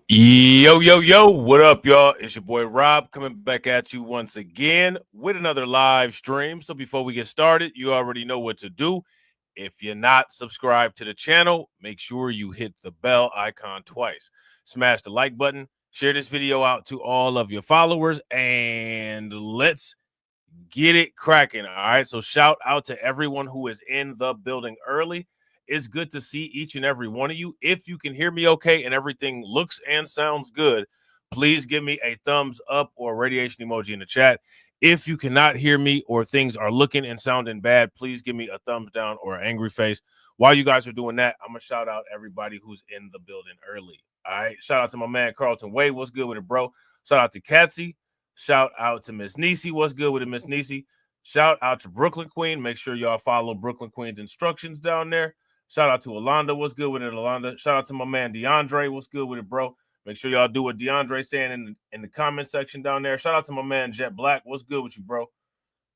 Yo, what up, y'all? It's your boy Rob coming back at you once again with another live stream. So before we get started, you already know what to do. If you're not subscribed to the channel, make sure you hit the bell icon twice. Smash the like button, share this video out to all of your followers, and let's get it cracking. All right. So shout out to everyone who is in the building early. It's good to see each and every one of you. If you can hear me okay and everything looks and sounds good, please give me a thumbs up or radiation emoji in the chat. If you cannot hear me or things are looking and sounding bad, please give me a thumbs down or an angry face. While you guys are doing that, I'm going to shout out everybody who's in the building early. All right. Shout out to my man, Carlton Way. What's good with it, bro? Shout out to Katsy. Shout out to Miss Nisi. What's good with it, Miss Nisi? Shout out to Brooklyn Queen. Make sure y'all follow Brooklyn Queen's instructions down there. Shout out to Alonda. What's good with it, Alonda? Shout out to my man DeAndre. What's good with it, bro? Make sure y'all do what DeAndre saying in the comment section down there. Shout out to my man Jet Black. What's good with you, bro?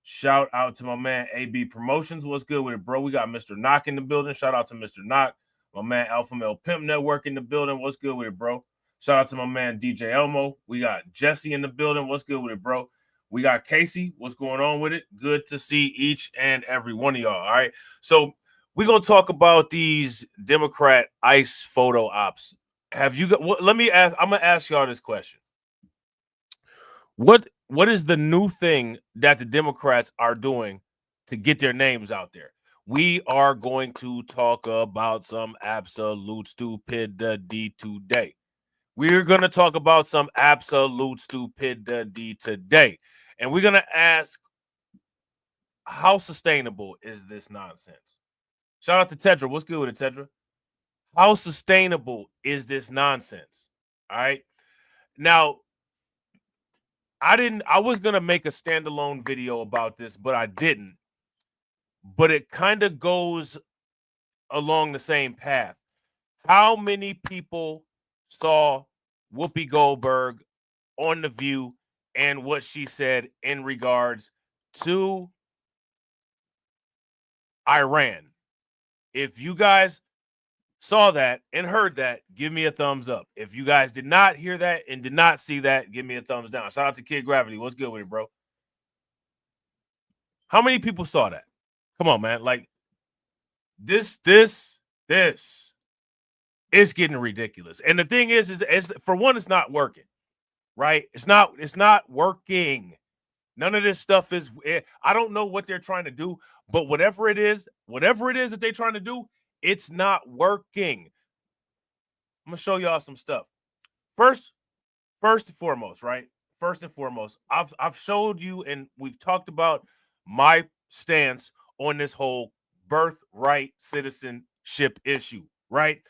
Shout out to my man AB Promotions. What's good with it, bro? We got Mr. Knock in the building. Shout out to Mr. Knock. My man Alpha Male Pimp Network in the building. What's good with it, bro? Shout out to my man DJ Elmo. We got Jesse in the building. What's good with it, bro? We got Casey. What's going on with it? Good to see each and every one of y'all. All right. So we're going to talk about these Democrat ICE photo ops. Have you got, let me ask, I'm going to ask y'all this question. What is the new thing that the Democrats are doing to get their names out there? We are going to talk about some absolute stupidity today. We're going to talk about some absolute stupidity today. And we're going to ask, how sustainable is this nonsense? Shout out to Tedra. What's good with it, Tedra? How sustainable is this nonsense? All right. Now, I was going to make a standalone video about this, but I didn't. But it kind of goes along the same path. How many people saw Whoopi Goldberg on The View and what she said in regards to Iran? If you guys saw that and heard that, give me a thumbs up. If you guys did not hear that and did not see that, give me a thumbs down. Shout out to Kid Gravity. What's good with it, bro? How many people saw that? Come on, man. Like this it's getting ridiculous. And the thing is for one, it's not working, right? It's not working. None of this stuff is, I don't know what they're trying to do, but whatever it is that they're trying to do, it's not working. I'm going to show y'all some stuff. First and foremost, right? First and foremost, I've showed you and we've talked about my stance on this whole birthright citizenship issue, right?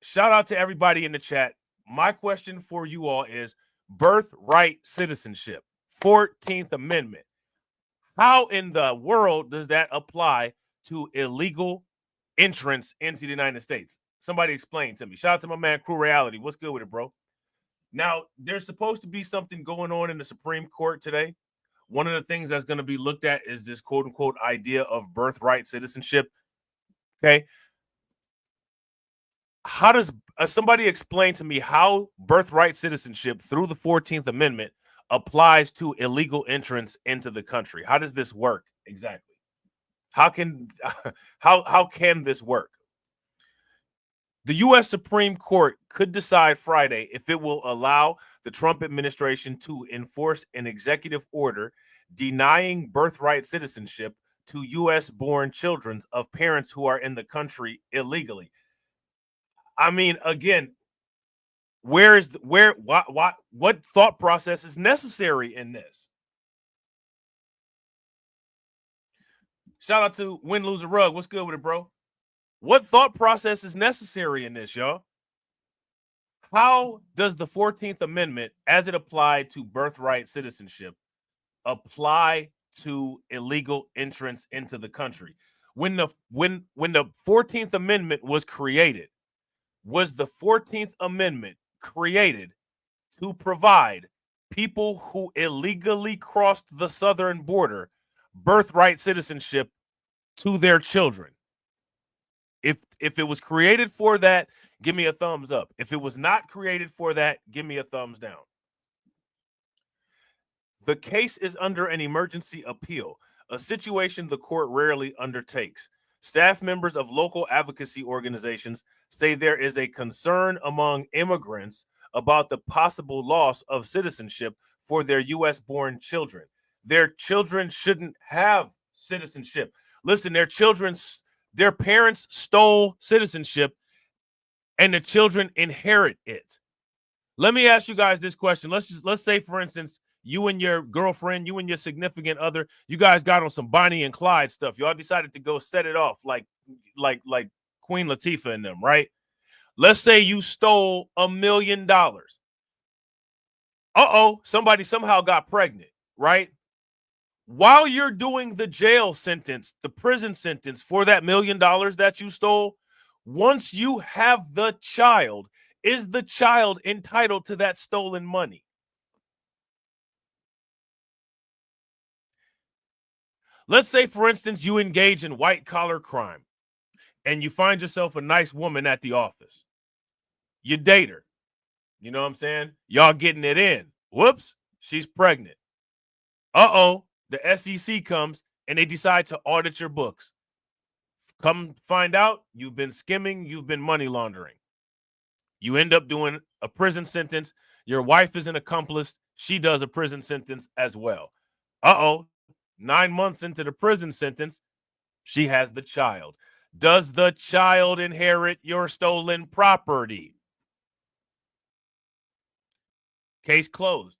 Shout out to everybody in the chat. My question for you all is birthright citizenship, 14th Amendment. How in the world does that apply to illegal entrance into the United States? Somebody explain to me. Shout out to my man Crew Reality. What's good with it, bro? Now, there's supposed to be something going on in the Supreme Court today. One of the things that's going to be looked at is this quote unquote idea of birthright citizenship. Okay. How does somebody explain to me how birthright citizenship through the 14th Amendment applies to illegal entrance into the country? How does this work exactly? How can this work? The U.S. Supreme Court could decide Friday if it will allow the Trump administration to enforce an executive order denying birthright citizenship to U.S.-born children of parents who are in the country illegally. I mean, again, what thought process is necessary in this? Shout out to Win Lose a Rug. What's good with it, bro? What thought process is necessary in this, y'all? How does the 14th Amendment, as it applied to birthright citizenship, apply to illegal entrance into the country? When the 14th Amendment was created, was the 14th Amendment created to provide people who illegally crossed the southern border birthright citizenship to their children? If it was created for that, give me a thumbs up. If it was not created for that, give me a thumbs down. The case is under an emergency appeal, a situation the court rarely undertakes. Staff members of local advocacy organizations say there is a concern among immigrants about the possible loss of citizenship for their U.S.-born children. Their children shouldn't have citizenship. Listen, their parents stole citizenship, and the children inherit it. Let me ask you guys this question. Let's say, for instance, you and your girlfriend, you and your significant other, you guys got on some Bonnie and Clyde stuff. Y'all decided to go set it off like Queen Latifah and them, right? Let's say you stole $1 million. Somebody somehow got pregnant, right? While you're doing the jail sentence, the prison sentence for that $1 million that you stole, once you have the child, is the child entitled to that stolen money? Let's say, for instance, you engage in white-collar crime and you find yourself a nice woman at the office. You date her. You know what I'm saying? Y'all getting it in. Whoops, she's pregnant. The SEC comes and they decide to audit your books. Come find out you've been skimming, you've been money laundering. You end up doing a prison sentence. Your wife is an accomplice. She does a prison sentence as well. 9 months into the prison sentence, she has the child. Does the child inherit your stolen property? Case closed.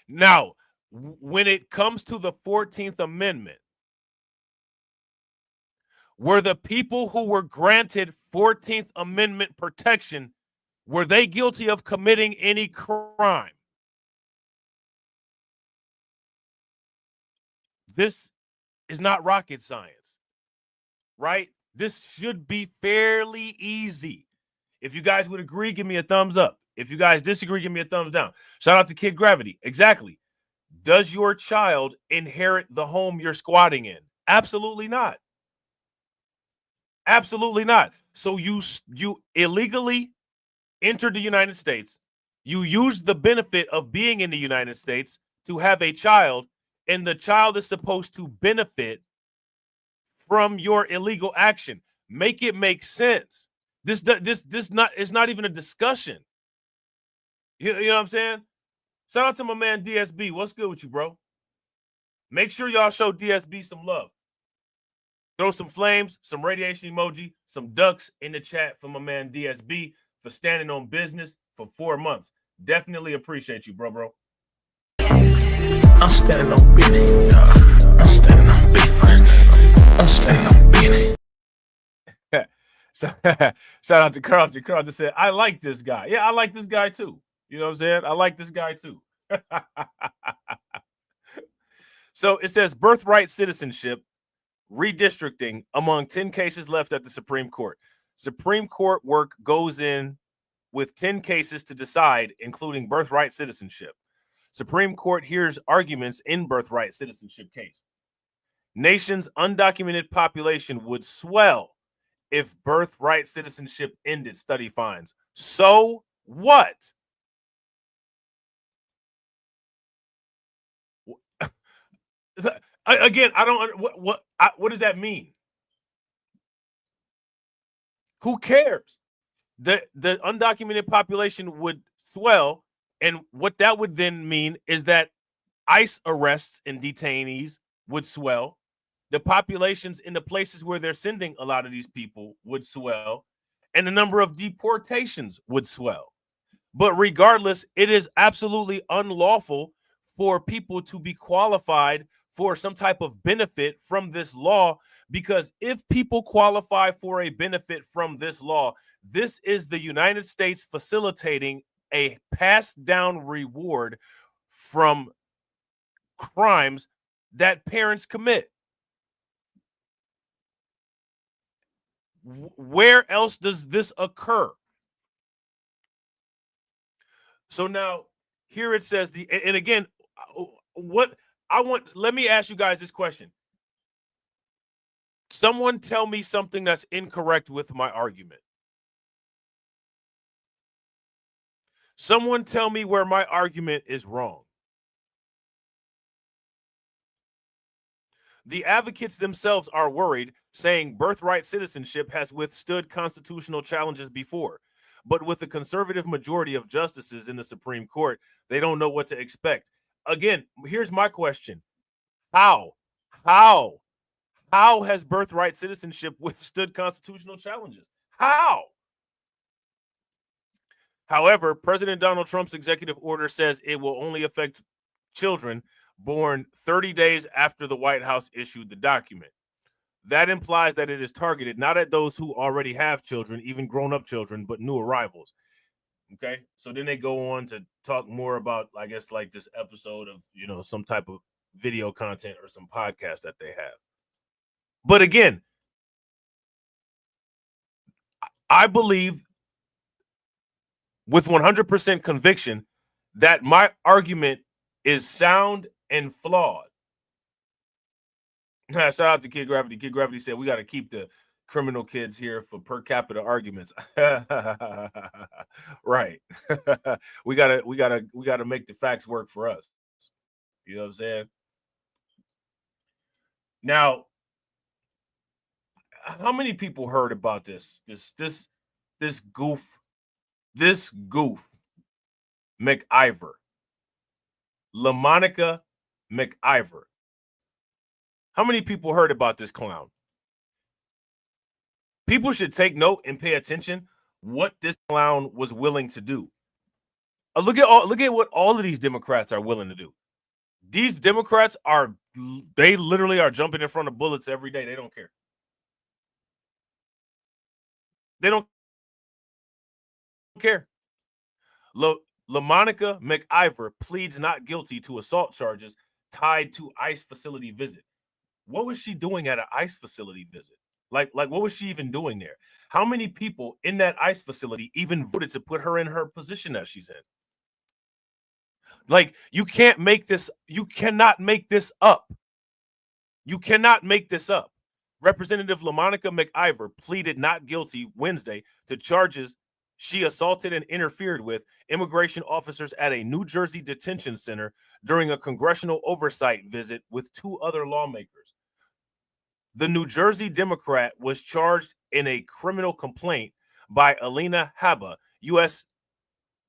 Now, when it comes to the 14th Amendment, were the people who were granted 14th Amendment protection, were they guilty of committing any crime? This is not rocket science, right? This should be fairly easy. If you guys would agree, give me a thumbs up. If you guys disagree, give me a thumbs down. Shout out to Kid Gravity. Exactly. Does your child inherit the home you're squatting in? Absolutely not. Absolutely not. So you illegally entered the United States. You used the benefit of being in the United States to have a child, and the child is supposed to benefit from your illegal action. Make it make sense. This is not even a discussion. You know what I'm saying? Shout out to my man DSB. What's good with you, bro? Make sure y'all show DSB some love. Throw some flames, some radiation emoji, some ducks in the chat for my man DSB for standing on business for 4 months. Definitely appreciate you, bro. I'm standing on business. I'm standing on business. I'm standing on business. Shout out to Carlton. Carlton said, I like this guy. Yeah, I like this guy too. You know what I'm saying? I like this guy too. So it says birthright citizenship redistricting among 10 cases left at the Supreme Court. Supreme Court work goes in with 10 cases to decide, including birthright citizenship. Supreme Court hears arguments in birthright citizenship case. Nation's undocumented population would swell if birthright citizenship ended, study finds. So what? Again, I don't. What does that mean? Who cares? The undocumented population would swell, and what that would then mean is that ICE arrests and detainees would swell. The populations in the places where they're sending a lot of these people would swell, and the number of deportations would swell. But regardless, it is absolutely unlawful for people to be qualified for some type of benefit from this law, because if people qualify for a benefit from this law, this is the United States facilitating a passed down reward from crimes that parents commit. Where else does this occur? So now here it says and again, what I want, let me ask you guys this question. Someone tell me something that's incorrect with my argument. Someone tell me where my argument is wrong. The advocates themselves are worried, saying birthright citizenship has withstood constitutional challenges before. But with a conservative majority of justices in the Supreme Court, they don't know what to expect. Again, here's my question. How has birthright citizenship withstood constitutional challenges? How? However, President Donald Trump's executive order says it will only affect children born 30 days after the White House issued the document. That implies that it is targeted not at those who already have children, even grown-up children, but new arrivals. Okay, so then they go on to talk more about, I guess, like this episode of, some type of video content or some podcast that they have. But again, I believe with 100% conviction that my argument is sound and flawed. Shout out to Kid Gravity. Kid Gravity said we got to keep the criminal kids here for per capita arguments. Right. we gotta make the facts work for us. You know what I'm saying? Now, how many people heard about this goof McIver, LaMonica McIver? How many people heard about this clown? People should take note and pay attention what this clown was willing to do. Look at what all of these Democrats are willing to do. These Democrats they literally are jumping in front of bullets every day. They don't care. They don't care. LaMonica McIver pleads not guilty to assault charges tied to ICE facility visit. What was she doing at an ICE facility visit? Like what was she even doing there? How many people in that ICE facility even voted to put her in her position that she's in? Like, you cannot make this up. You cannot make this up. Representative LaMonica McIver pleaded not guilty Wednesday to charges she assaulted and interfered with immigration officers at a New Jersey detention center during a congressional oversight visit with two other lawmakers. The New Jersey Democrat was charged in a criminal complaint by Alina Habba, U.S.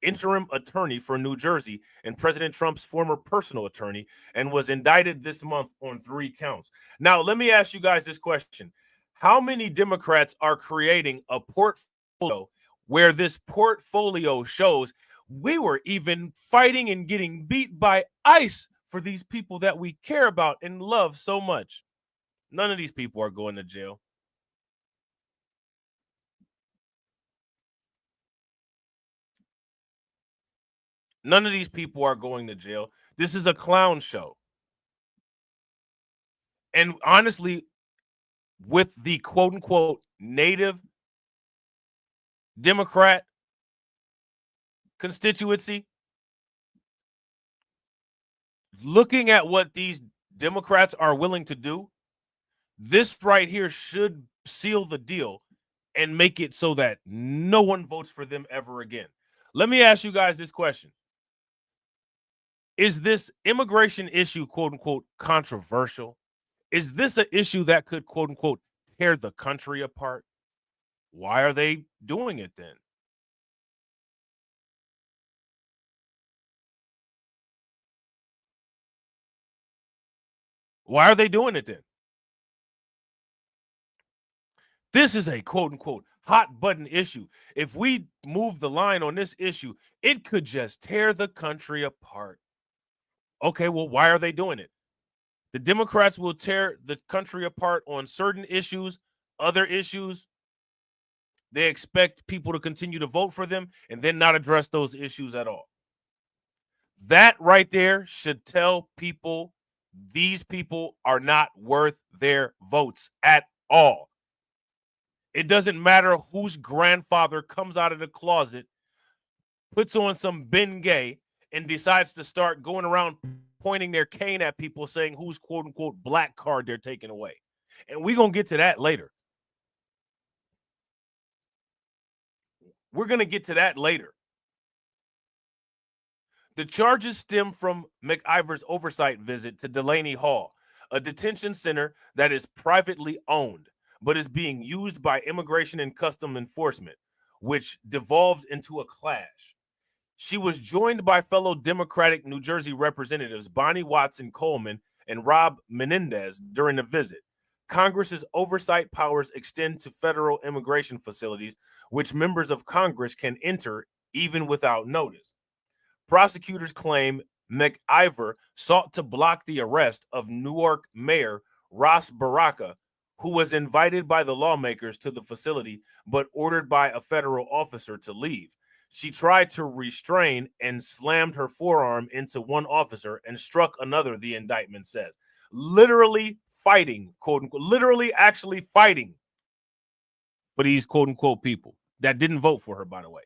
interim attorney for New Jersey and President Trump's former personal attorney, and was indicted this month on 3 counts. Now, let me ask you guys this question. How many Democrats are creating a portfolio where this portfolio shows we were even fighting and getting beat by ICE for these people that we care about and love so much? None of these people are going to jail. None of these people are going to jail. This is a clown show. And honestly, with the quote-unquote native Democrat constituency, looking at what these Democrats are willing to do, this right here should seal the deal and make it so that no one votes for them ever again. Let me ask you guys this question. Is this immigration issue, quote unquote, controversial? Is this an issue that could, quote unquote, tear the country apart? Why are they doing it then? Why are they doing it then? This is a quote unquote hot button issue. If we move the line on this issue, it could just tear the country apart. Okay, well, why are they doing it? The Democrats will tear the country apart on certain issues, other issues. They expect people to continue to vote for them and then not address those issues at all. That right there should tell people these people are not worth their votes at all. It doesn't matter whose grandfather comes out of the closet, puts on some Bengay, and decides to start going around pointing their cane at people saying whose quote-unquote black card they're taking away. And we're going to get to that later. We're going to get to that later. The charges stem from McIver's oversight visit to Delaney Hall, a detention center that is privately owned, but is being used by Immigration and Customs Enforcement, which devolved into a clash. She was joined by fellow Democratic New Jersey representatives Bonnie Watson Coleman and Robb Menendez during the visit. Congress's oversight powers extend to federal immigration facilities, which members of Congress can enter even without notice. Prosecutors claim McIver sought to block the arrest of Newark Mayor Ras Baraka, who was invited by the lawmakers to the facility but ordered by a federal officer to leave. She tried to restrain and slammed her forearm into one officer and struck another, the indictment says. Literally fighting, quote unquote, literally actually fighting for these quote unquote people that didn't vote for her, by the way.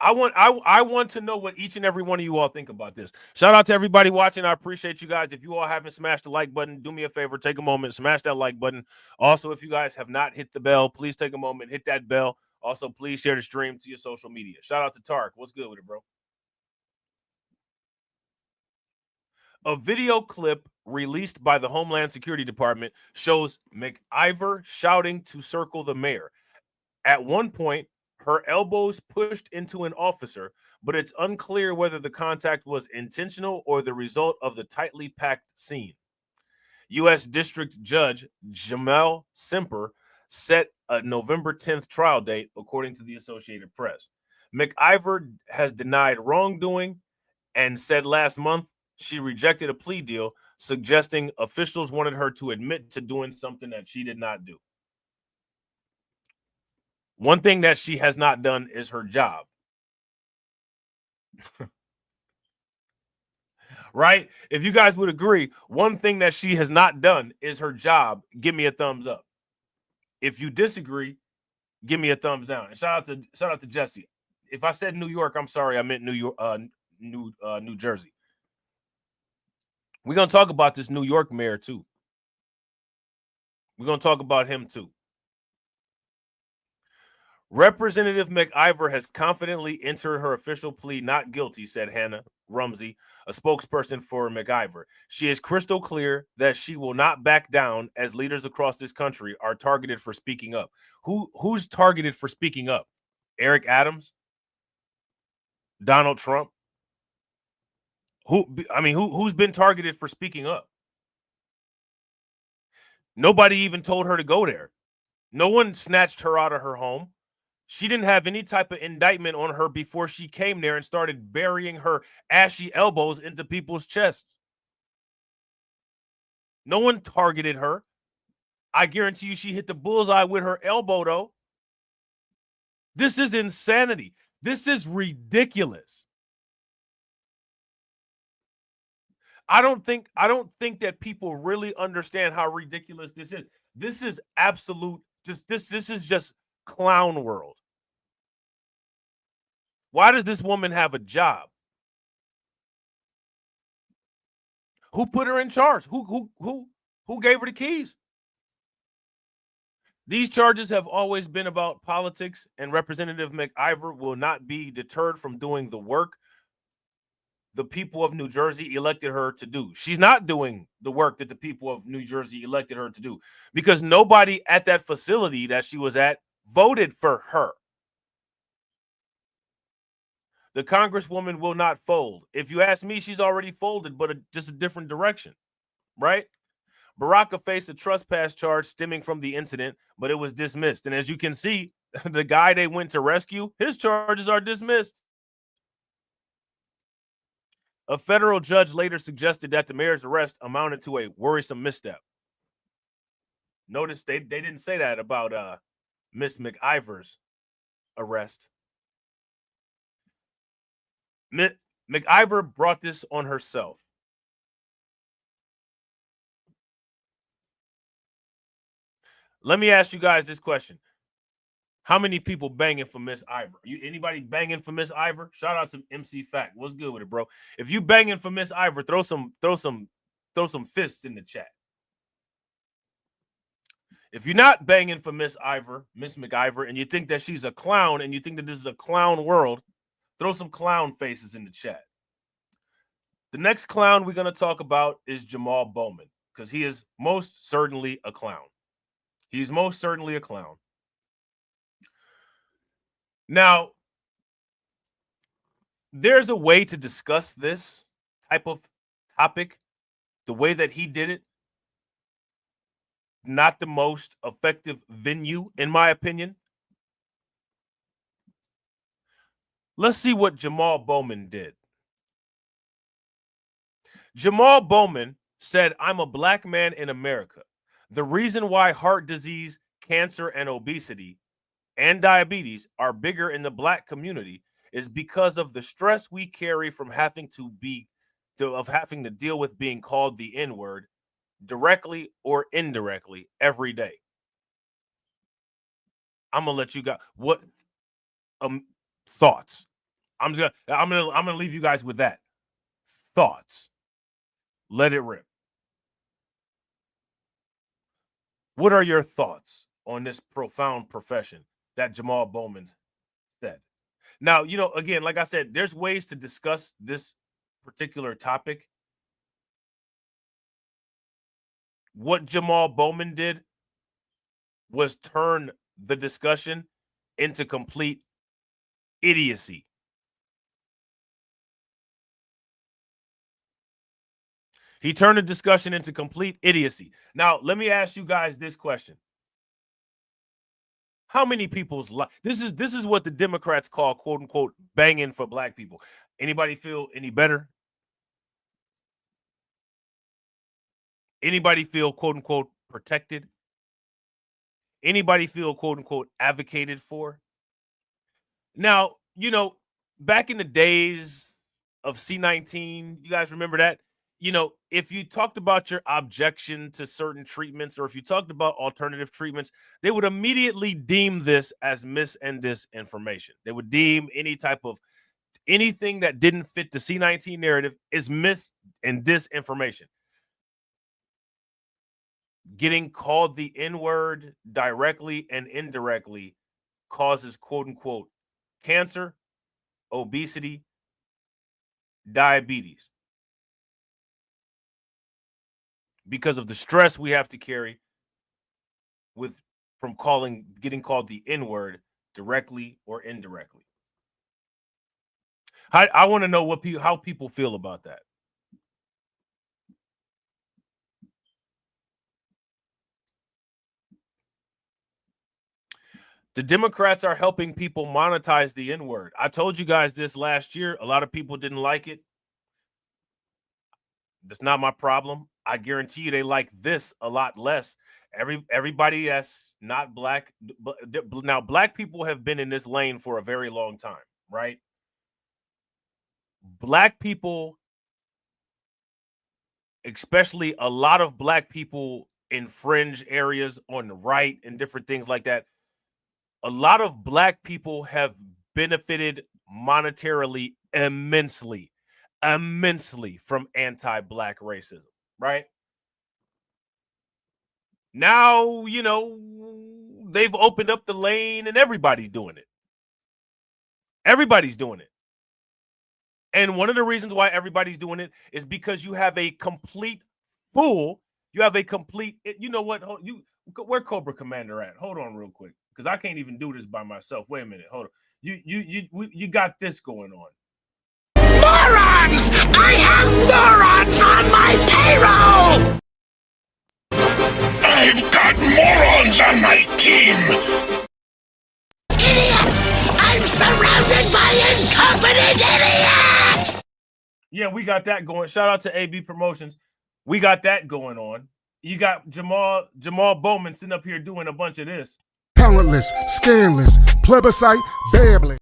I want to know what each and every one of you all think about this. Shout out to everybody watching. I appreciate you guys. If you all haven't smashed the like button, do me a favor, take a moment, smash that like button. Also, if you guys have not hit the bell, please take a moment, hit that bell. Also, please share the stream to your social media. Shout out to Tark. What's good with it, bro? A video clip released by the Homeland Security Department shows McIver shouting to circle the mayor. At one point, her elbows pushed into an officer, but it's unclear whether the contact was intentional or the result of the tightly packed scene. U.S. District Judge Jamaal Bowman set a November 10th trial date, according to the Associated Press. McIver has denied wrongdoing and said last month she rejected a plea deal, suggesting officials wanted her to admit to doing something that she did not do. One thing that she has not done is her job. Right? If you guys would agree, one thing that she has not done is her job. Give me a thumbs up. If you disagree, give me a thumbs down. And shout out to Jesse. If I said New York, I'm sorry, I meant New York, New Jersey. We're gonna talk about this New York mayor too. We're gonna talk about him too. Representative McIver has confidently entered her official plea not guilty, said Hannah Rumsey, a spokesperson for McIver. She is crystal clear that she will not back down as leaders across this country are targeted for speaking up. Who's targeted for speaking up? Eric Adams? Donald Trump? Who's been targeted for speaking up? Nobody even told her to go there. No one snatched her out of her home. She didn't have any type of indictment on her before she came there and started burying her ashy elbows into people's chests. No one targeted her. I guarantee you she hit the bullseye with her elbow, though. This is insanity. This is ridiculous. I don't think that people really understand how ridiculous this is. This is absolute. This is just clown world. Why does this woman have a job? Who put her in charge? Who gave her the keys? These charges have always been about politics, and Representative McIver will not be deterred from doing the work the people of New Jersey elected her to do. She's not doing the work that the people of New Jersey elected her to do because nobody at that facility that she was at voted for her. The Congresswoman will not fold. If you ask me, she's already folded, but just a different direction, right? Baraka faced a trespass charge stemming from the incident, but it was dismissed. And as you can see, the guy they went to rescue, his charges are dismissed. A federal judge later suggested that the mayor's arrest amounted to a worrisome misstep. Notice they didn't say that about Miss McIver's arrest. McIver brought this on herself. Let me ask you guys this question. How many people banging for Miss Ivor? Anybody banging for Miss Ivor? Shout out to MC Fact. What's good with it, bro? If you banging for Miss Ivor, throw some fists in the chat. If you're not banging for Miss McIvor, and you think that she's a clown and you think that this is a clown world, throw some clown faces in the chat. The next clown we're going to talk about is Jamaal Bowman, because he is most certainly a clown. He's most certainly a clown. Now, there's a way to discuss this type of topic. The way that he did it, not the most effective venue, in my opinion. Let's see what Jamaal Bowman did. Jamaal Bowman said, "I'm a black man in America. The reason why heart disease, cancer, and obesity and diabetes are bigger in the black community is because of the stress we carry from having to deal with being called the N-word directly or indirectly every day." I'm gonna let you guys what thoughts. I'm gonna leave you guys with that. Thoughts. Let it rip. What are your thoughts on this profound profession that Jamaal Bowman said? Now, again, like I said, there's ways to discuss this particular topic. What Jamaal Bowman did was turn the discussion into complete idiocy. He turned the discussion into complete idiocy. Now, let me ask you guys this question. How many people's life? This is what the Democrats call, quote unquote, banging for black people. Anybody feel any better? Anybody feel, quote unquote, protected? Anybody feel, quote unquote, advocated for? Now, back in the days of C-19, you guys remember that? If you talked about your objection to certain treatments, or if you talked about alternative treatments, they would immediately deem this as mis and disinformation. They would deem anything that didn't fit the C-19 narrative is mis and disinformation. Getting called the N-word directly and indirectly causes, quote unquote, cancer, obesity, diabetes, because of the stress we have to carry from getting called the N-word directly or indirectly. I want to know how people feel about that. The Democrats are helping people monetize the N-word. I told you guys this last year. A lot of people didn't like it. That's not my problem. I guarantee you they like this a lot less. Everybody that's not black. Now, black people have been in this lane for a very long time, right? Black people, especially a lot of black people in fringe areas on the right and different things like that, a lot of black people have benefited monetarily immensely from anti-black racism, right? Now, they've opened up the lane and everybody's doing it. Everybody's doing it. And one of the reasons why everybody's doing it is because you have a complete fool. You have a complete, where Cobra Commander at? Hold on real quick, because I can't even do this by myself. Wait a minute. Hold on. You got this going on. Morons! I have morons on my payroll! I've got morons on my team! Idiots! I'm surrounded by incompetent idiots! Yeah, we got that going. Shout out to AB Promotions. We got that going on. You got Jamaal Bowman sitting up here doing a bunch of this. Talentless, scandalous, plebiscite, babbling.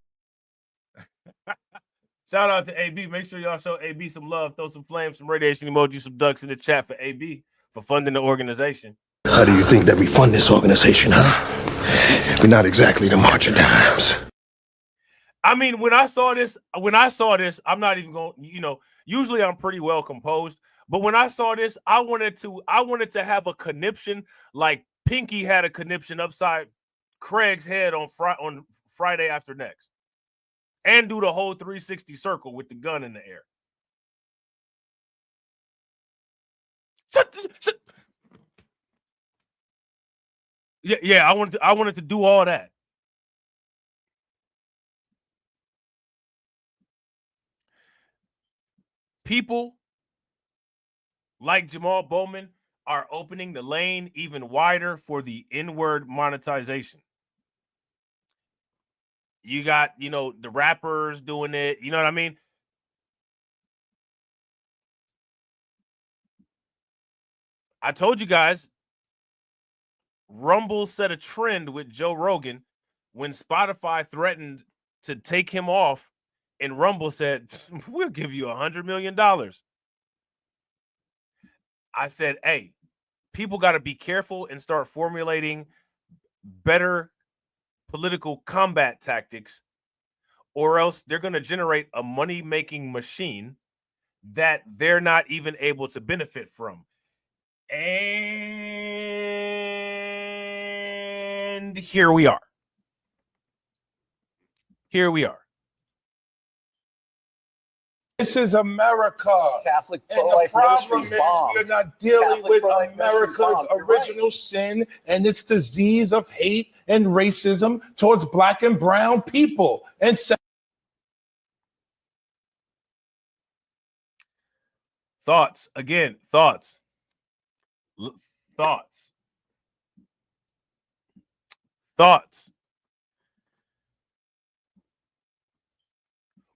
Shout out to AB. Make sure y'all show AB some love. Throw some flames, some radiation emojis, some ducks in the chat for AB for funding the organization. How do you think that we fund this organization, huh? We're not exactly the march of dimes. I mean, when I saw this, I'm not even going, usually I'm pretty well composed, but when I saw this, I wanted to have a conniption like Pinky had a conniption upside Craig's head on Friday after next, and do the whole 360 circle with the gun in the air. Yeah, I wanted to do all that. People like Jamaal Bowman are opening the lane even wider for the N-word monetization. You got, the rappers doing it. You know what I mean? I told you guys, Rumble set a trend with Joe Rogan when Spotify threatened to take him off, and Rumble said, we'll give you $100 million. I said, hey, people got to be careful and start formulating better political combat tactics, or else they're going to generate a money-making machine that they're not even able to benefit from. And here we are. This is America. Catholic And the pro-life problem ministries is bombed. we're not dealing Catholic with pro-life ministries America's bombed. You're original right. sin and its disease of hate and racism towards black and brown people. And Thoughts.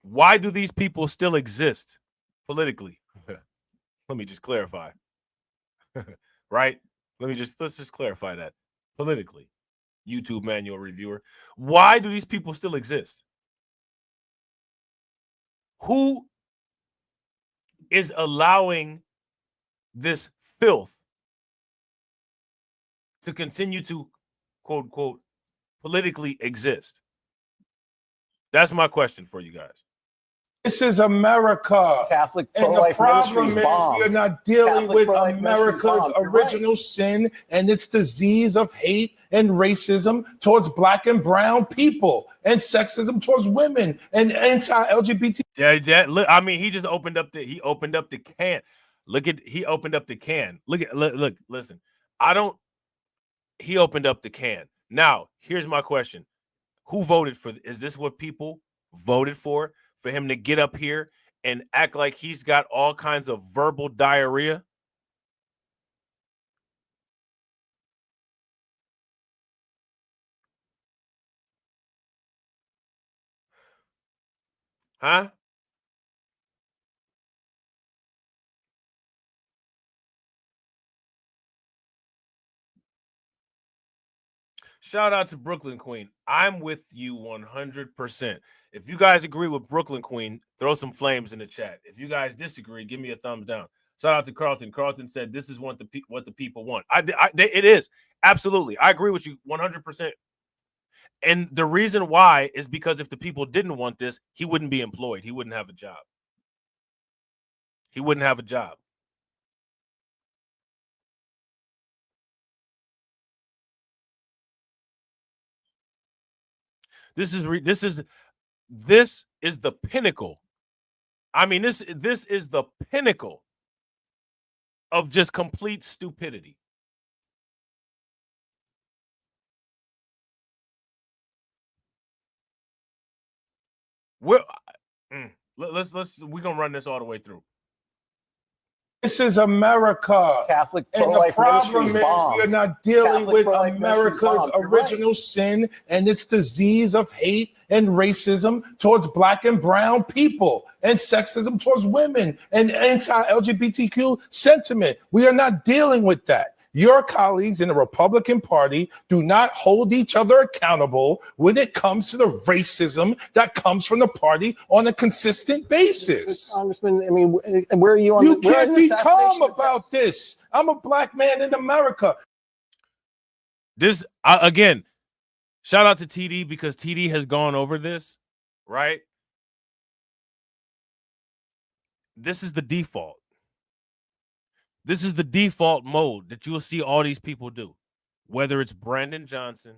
Why do these people still exist politically? Let me just clarify. Right? Let's just clarify that. Politically. YouTube manual reviewer. Why do these people still exist? Who is allowing this filth to continue to, quote unquote, politically exist? That's my question for you guys. this is America. Catholic And the pro-life problem ministries is bombed. we're not dealing Catholic with pro-life ministries America's bombed. You're original sin and its disease of hate and racism towards black and brown people and sexism towards women and anti-LGBT. I mean, he just opened up the can. He opened up the can. Listen. He opened up the can. Now, here's my question. Who voted for? Is this what people voted for? For him to get up here and act like he's got all kinds of verbal diarrhea? Huh? Shout out to Brooklyn Queen. I'm with you 100%. If you guys agree with Brooklyn Queen, throw some flames in the chat. If you guys disagree, give me a thumbs down. Shout out to Carlton. Carlton said this is what the people want. It is. Absolutely. I agree with you 100%. And the reason why is because if the people didn't want this, he wouldn't be employed. He wouldn't have a job. This is the pinnacle. I mean, this is the pinnacle of just complete stupidity. We're gonna run this all the way through. This is America. Catholic And the pro-life problem ministries is bombed. we're not dealing Catholic with pro-life ministries America's bombed. You're original sin and its disease of hate and racism towards black and brown people and sexism towards women and anti-LGBTQ sentiment. We are not dealing with that. Your colleagues in the Republican Party do not hold each other accountable when it comes to the racism that comes from the party on a consistent basis. Congressman, I mean, where are you on? You can't be assassination calm attempts? about this. I'm a black man in America. This again, Shout out to TD because TD has gone over this, right? This is the default. This is the default mode that you will see all these people do, whether it's Brandon Johnson,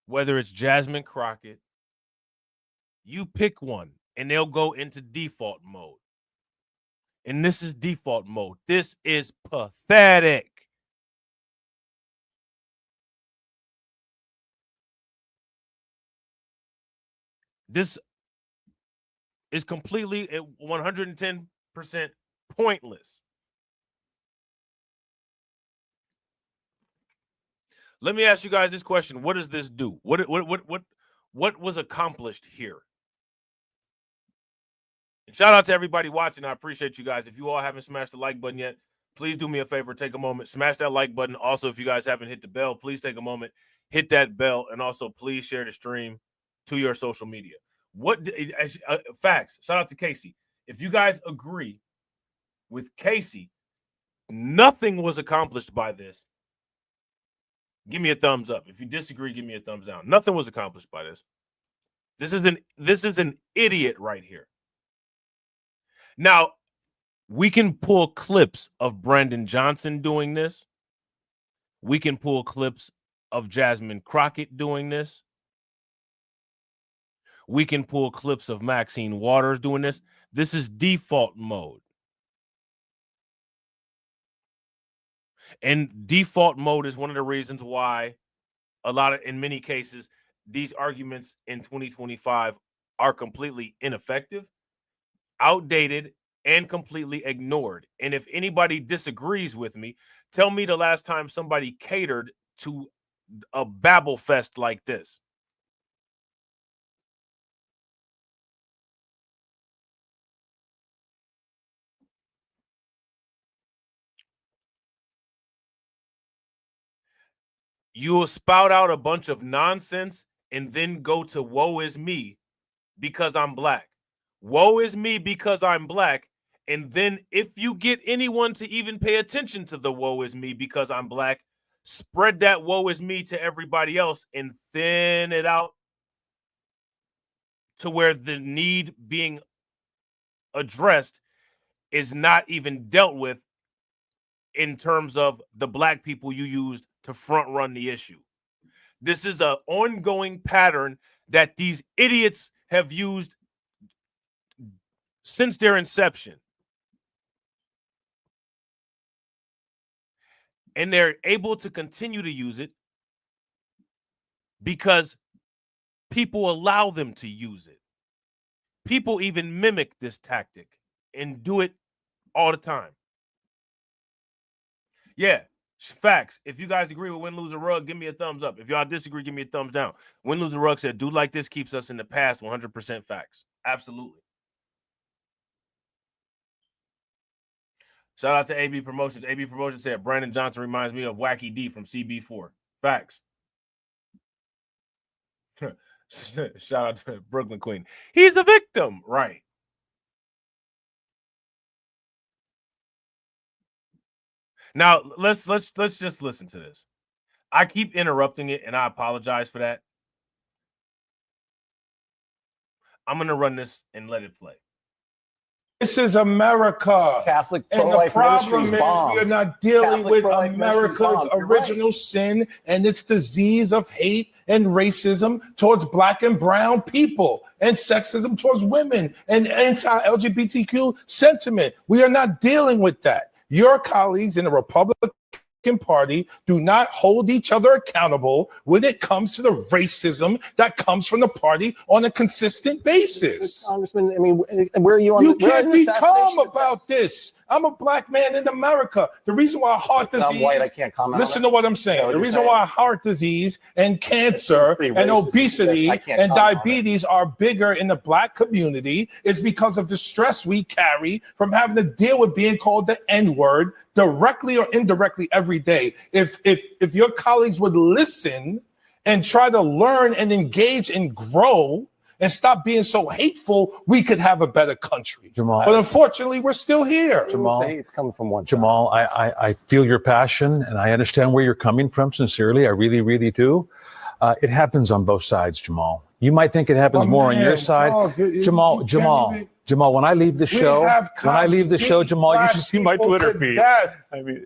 whether it's Jasmine Crockett. You pick one and they'll go into default mode. And this is default mode. This is pathetic. This is completely 110% pointless. Let me ask you guys this question. What does this do? What was accomplished here? And shout out to everybody watching. I appreciate you guys. If you all haven't smashed the like button yet, please do me a favor. Take a moment. Smash that like button. Also, if you guys haven't hit the bell, please take a moment. Hit that bell. And also, please share the stream to your social media. Facts. Shout out to Casey. If you guys agree with Casey, nothing was accomplished by this. Give me a thumbs up. If you disagree, give me a thumbs down. Nothing was accomplished by this. This is an idiot right here. Now, we can pull clips of Brandon Johnson doing this. We can pull clips of Jasmine Crockett doing this. We can pull clips of Maxine Waters doing this. This is default mode. And default mode is one of the reasons why in many cases, these arguments in 2025 are completely ineffective, outdated, and completely ignored. And if anybody disagrees with me, tell me the last time somebody catered to a babble fest like this. You will spout out a bunch of nonsense and then go to woe is me because I'm black. Woe is me because I'm black. And then if you get anyone to even pay attention to the woe is me because I'm black, spread that woe is me to everybody else and thin it out to where the need being addressed is not even dealt with in terms of the black people you used to front run the issue. This is an ongoing pattern that these idiots have used since their inception. And they're able to continue to use it because people allow them to use it. People even mimic this tactic and do it all the time. Yeah, facts. If you guys agree with Win, Lose, or Rug, give me a thumbs up. If y'all disagree, give me a thumbs down. Win, Lose, or Rug said, dude like this keeps us in the past. 100% facts. Absolutely. Shout out to AB Promotions. AB Promotions said, Brandon Johnson reminds me of Wacky D from CB4. Facts. Shout out to Brooklyn Queen. He's a victim. Right. Now, let's just listen to this. I keep interrupting it, and I apologize for that. I'm going to run this and let it play. This is America. Catholic and the pro-life problem ministries is bombed. we are not dealing Catholic with pro-life America's ministries bombed. You're original sin and its disease of hate and racism towards black and brown people and sexism towards women and anti-LGBTQ sentiment. We are not dealing with that. Your colleagues in the Republican Party do not hold each other accountable when it comes to the racism that comes from the party on a consistent basis. Congressman, I mean, where are you on? You where are can't the be calm assassination about attempts? this. I'm a black man in America. The reason why heart disease. I'm white. I can't comment. Listen to what I'm saying. What the you're reason saying? why heart disease and cancer pretty and racist. obesity Yes, I can't and comment on diabetes are bigger in the black community is because of the stress we carry from having to deal with being called the N-word directly or indirectly every day. If your colleagues would listen and try to learn and engage and grow and stop being so hateful, we could have a better country. Jamaal. But unfortunately, we're still here. Jamaal, The hate's coming from one side. Jamaal, I feel your passion and I understand where you're coming from sincerely. I really, really do. It happens on both sides, Jamaal. You might think it happens Oh, more on man, your side. dog, Jamal, when I leave the show, Jamal, you should see my Twitter feed. I mean,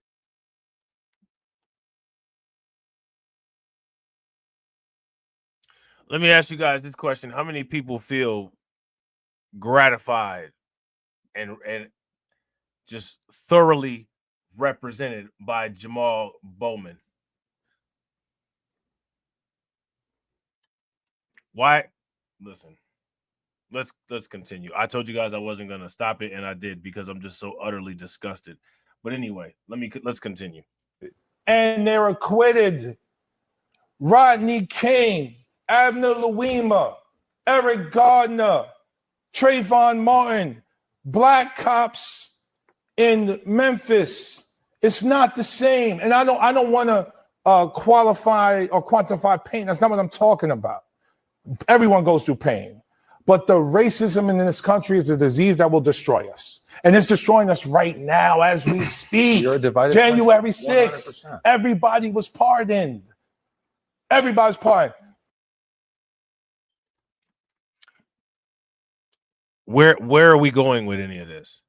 let me ask you guys this question. How many people feel gratified and just thoroughly represented by Jamaal Bowman? Why? Listen, let's continue. I told you guys I wasn't gonna stop it, and I did because I'm just so utterly disgusted. But anyway, let's continue. And they're acquitted. Rodney King, Abner Louima, Eric Gardner, Trayvon Martin, black cops in Memphis. It's not the same. And I don't want to qualify or quantify pain. That's not what I'm talking about. Everyone goes through pain. But the racism in this country is a disease that will destroy us. And it's destroying us right now as we speak. You're a divided January country, 6th, 100%. everybody was pardoned. Everybody's pardoned. Where are we going with any of this?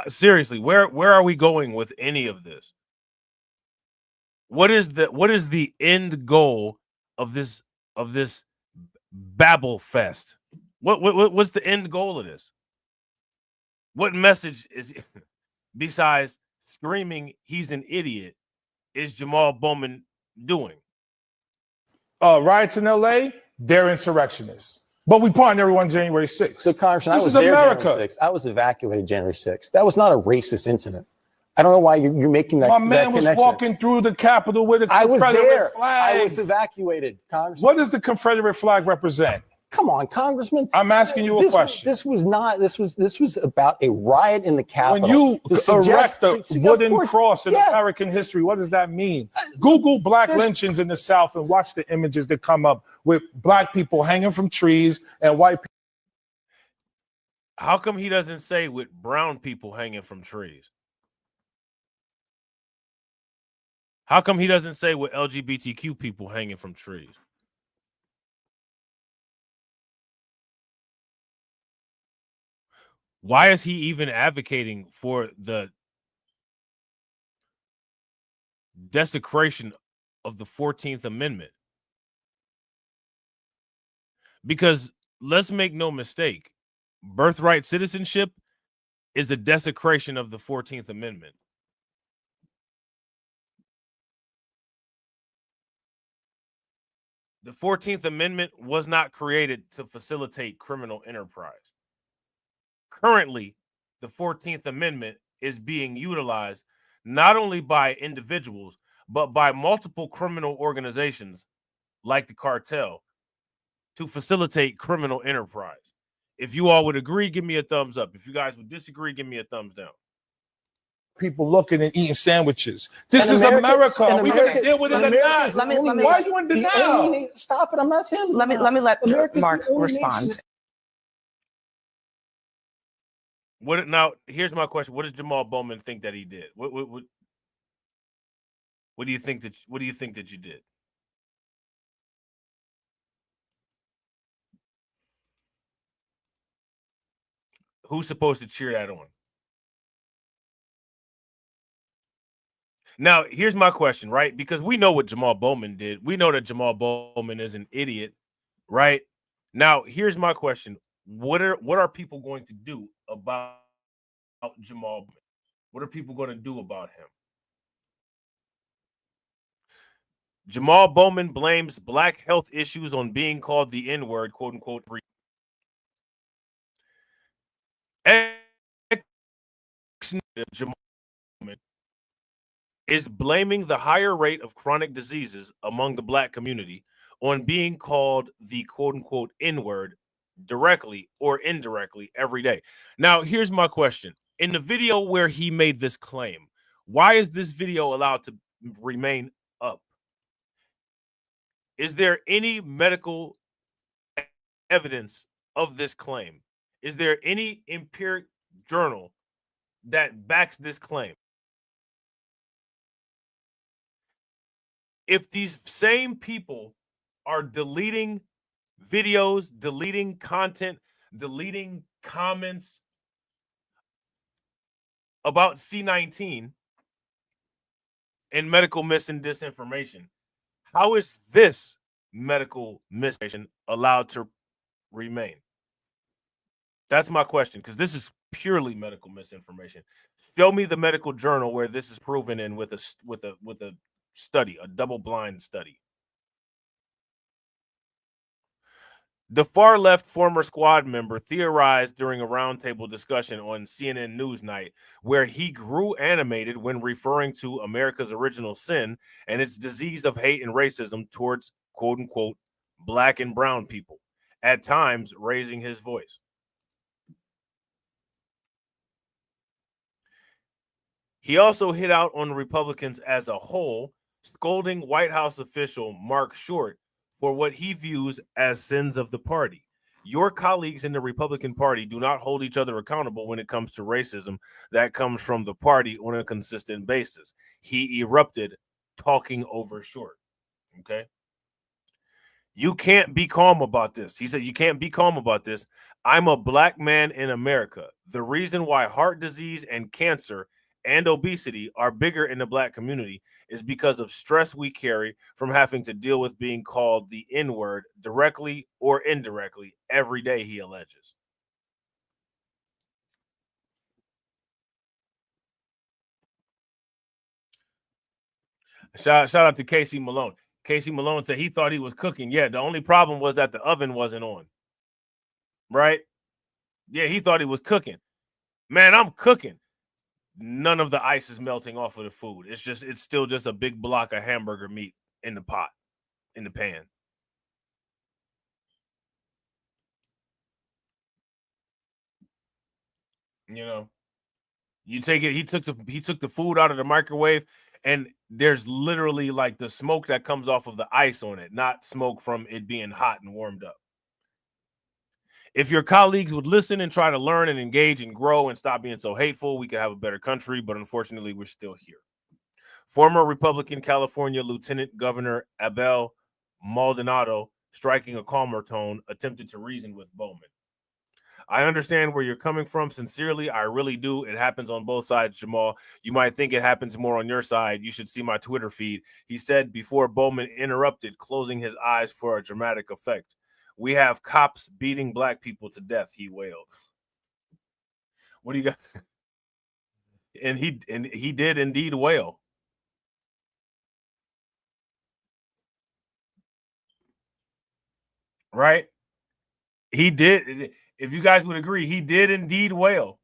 Seriously, where are we going with any of this? What is the end goal of this Babel fest? What's the end goal of this? What message is besides screaming he's an idiot is Jamaal Bowman doing? Riots in LA, they're insurrectionists. But we pardoned everyone January 6th. So, Congressman, This I was is there America. January 6th. I was evacuated January 6th. That was not a racist incident. I don't know why you're making that My connection. man was walking through the Capitol with a I was Confederate there. flag. I was evacuated, Congressman. What does the Confederate flag represent? Come on, Congressman. I'm asking you a question. This was about a riot in the Capitol. When you erect a wooden course, cross in yeah. American history, what does that mean? Google black lynchings in the South and watch the images that come up with black people hanging from trees and white people. How come he doesn't say with brown people hanging from trees? How come he doesn't say with LGBTQ people hanging from trees? Why is he even advocating for the desecration of the 14th Amendment? Because let's make no mistake, birthright citizenship is a desecration of the 14th Amendment. The 14th Amendment was not created to facilitate criminal enterprise. Currently, the 14th Amendment is being utilized not only by individuals, but by multiple criminal organizations like the cartel to facilitate criminal enterprise. If you all would agree, give me a thumbs up. If you guys would disagree, give me a thumbs down. People looking and eating sandwiches. This is America. Are we going to deal with it or not? Let me- Why are you in denial? Stop it. I'm not saying. Let me let America's Mark the only respond. nation. Now, here's my question. What does Jamaal Bowman think that he did? What do you think that you did? Who's supposed to cheer that on? Now, here's my question, right? Because we know what Jamaal Bowman did. We know that Jamaal Bowman is an idiot, right? Now, here's my question. What are people going to do about Jamaal Bowman? What are people going to do about him? Jamaal Bowman blames black health issues on being called the N-word, quote unquote. Jamaal Bowman is blaming the higher rate of chronic diseases among the black community on being called the quote unquote N-word directly or indirectly every day. Now, here's my question. In the video where he made this claim, why is this video allowed to remain up? Is there any medical evidence of this claim? Is there any empiric journal that backs this claim? if these same people are deleting videos, deleting content, deleting comments about C19 and medical mis and disinformation, how is this medical misinformation allowed to remain? That's my question, because this is purely medical misinformation. Show me the medical journal where this is proven in with a study, a double-blind study. The far-left former squad member theorized during a roundtable discussion on CNN Newsnight, where he grew animated when referring to America's original sin and its disease of hate and racism towards, quote-unquote, black and brown people, at times raising his voice. He also hit out on Republicans as a whole, scolding White House official Mark Short for what he views as sins of the party. Your colleagues in the Republican Party do not hold each other accountable when it comes to racism that comes from the party on a consistent basis. He erupted, talking over Short. Okay? You can't be calm about this. He said, you can't be calm about this. I'm a black man in America. The reason why heart disease and cancer and obesity are bigger in the black community is because of stress we carry from having to deal with being called the N-word directly or indirectly every day, he alleges. Shout out to Casey Malone. Casey Malone said he thought he was cooking. Yeah, the only problem was that the oven wasn't on. Right? Yeah, he thought he was cooking. Man, I'm cooking. None of the ice is melting off of the food. It's still just a big block of hamburger meat in the pot, in the pan. You know, you take it. He took the food out of the microwave, and there's literally like the smoke that comes off of the ice on it, not smoke from it being hot and warmed up. If your colleagues would listen and try to learn and engage and grow and stop being so hateful, we could have a better country, but unfortunately, we're still here. Former Republican California Lieutenant Governor Abel Maldonado, striking a calmer tone, attempted to reason with Bowman. I understand where you're coming from. Sincerely, I really do. It happens on both sides, Jamaal. You might think it happens more on your side. You should see my Twitter feed. He said before Bowman interrupted, closing his eyes for a dramatic effect. We have cops beating black people to death, he wailed. What do you got? And he did indeed wail. Right? He did. If you guys would agree, he did indeed wail.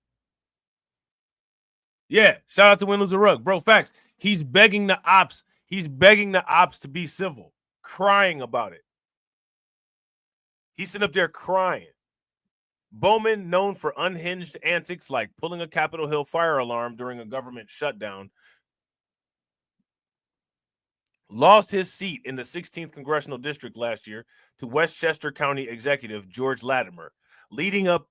Yeah, shout out to Win Lose a Rug. Bro, facts. He's begging the ops. He's begging the ops to be civil, crying about it. He's sitting up there crying. Bowman, known for unhinged antics like pulling a Capitol Hill fire alarm during a government shutdown, lost his seat in the 16th Congressional District last year to Westchester County Executive George Latimer. Leading up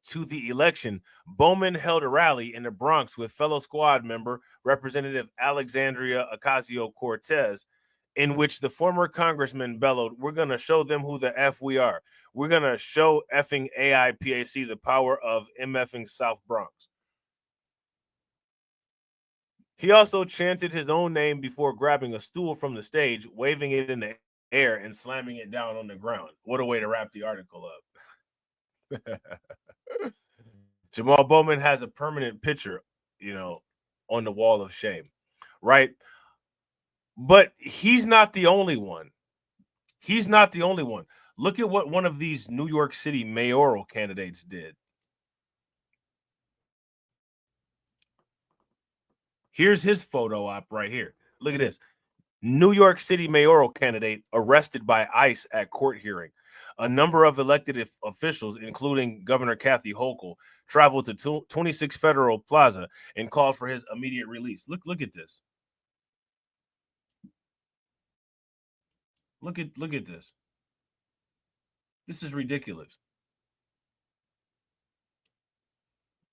to the election, Bowman held a rally in the Bronx with fellow squad member Representative Alexandria Ocasio-Cortez, in which the former congressman bellowed, "We're going to show them who the F we are. We're going to show effing AIPAC the power of MFing South Bronx." He also chanted his own name before grabbing a stool from the stage, waving it in the air and slamming it down on the ground. What a way to wrap the article up. Jamaal Bowman has a permanent picture, on the wall of shame, right? But he's not the only one. He's not the only one. Look at what one of these New York City mayoral candidates did. Here's his photo op right here. Look at this. New York City mayoral candidate arrested by ICE at court hearing. A number of elected officials, including Governor Kathy Hochul, traveled to 26 Federal Plaza and called for his immediate release. Look at this. Look at this. This is ridiculous.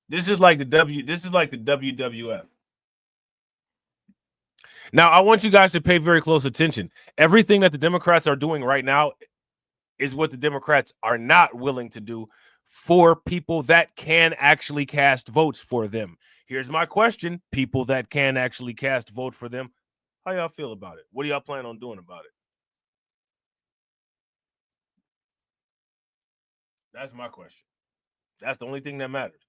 This is like the WWF. Now, I want you guys to pay very close attention. Everything that the Democrats are doing right now is what the Democrats are not willing to do for people that can actually cast votes for them. Here's my question. People that can actually cast vote for them, how y'all feel about it? What do y'all plan on doing about it? That's my question. That's the only thing that matters.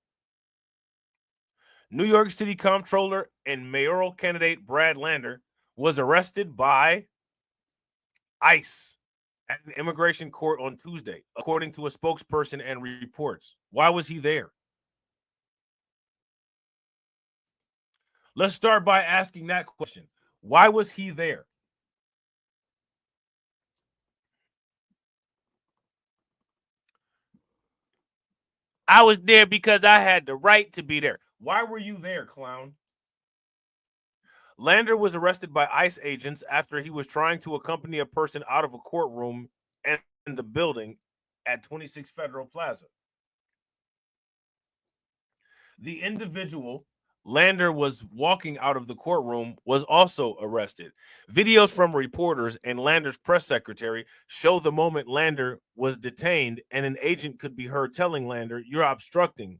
New York City Comptroller and mayoral candidate Brad Lander was arrested by ICE at an immigration court on Tuesday, according to a spokesperson and reports. Why was he there? Let's start by asking that question. Why was he there? I was there because I had the right to be there. Why were you there, clown? Lander was arrested by ICE agents after he was trying to accompany a person out of a courtroom and in the building at 26 Federal Plaza. The individual Lander was walking out of the courtroom was also arrested. Videos from reporters and Lander's press secretary show the moment Lander was detained, and an agent could be heard telling Lander, "You're obstructing,"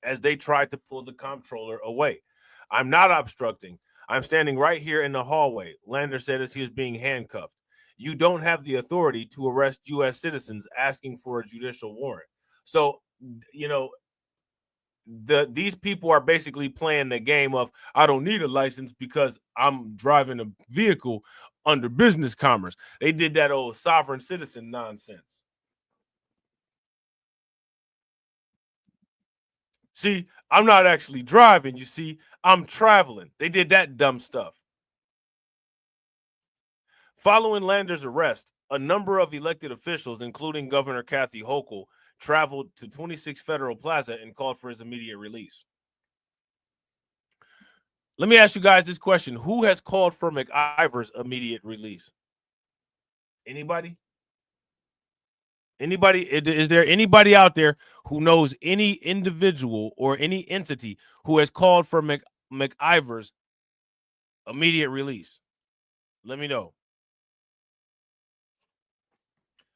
as they tried to pull the comptroller away. "I'm not obstructing. I'm standing right here in the hallway," Lander said as he was being handcuffed. "You don't have the authority to arrest U.S. citizens asking for a judicial warrant." So, you know, these people are basically playing the game of, I don't need a license because I'm driving a vehicle under business commerce. They did that old sovereign citizen nonsense. See, I'm not actually driving, you see, I'm traveling. They did that dumb stuff. Following Lander's arrest, a number of elected officials, including Governor Kathy Hochul, traveled to 26 Federal Plaza and called for his immediate release. Let me ask you guys this question. Who has called for McIver's immediate release? Anybody? Anybody? Is there anybody out there who knows any individual or any entity who has called for McIver's immediate release? Let me know.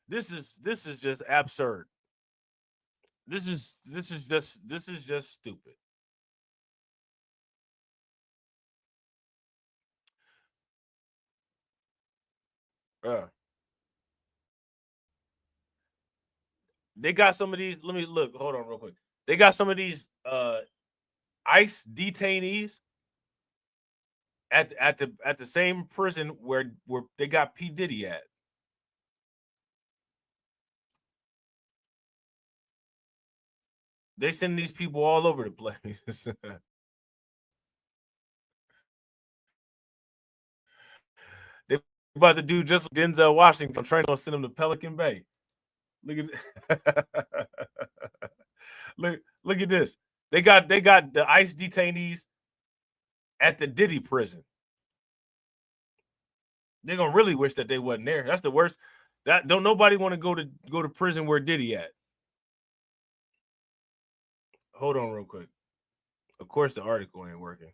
This is just absurd. This is just stupid. They got some of these. Let me look. Hold on real quick. They got some of these ICE detainees at the same prison where they got P. Diddy at. They send these people all over the place. They about to do just like Denzel Washington. I'm trying to send them to Pelican Bay. Look at look at this. They got the ICE detainees at the Diddy prison. They're gonna really wish that they wasn't there. That's the worst. That don't nobody want to go to prison where Diddy at. Hold on real quick. Of course, the article ain't working.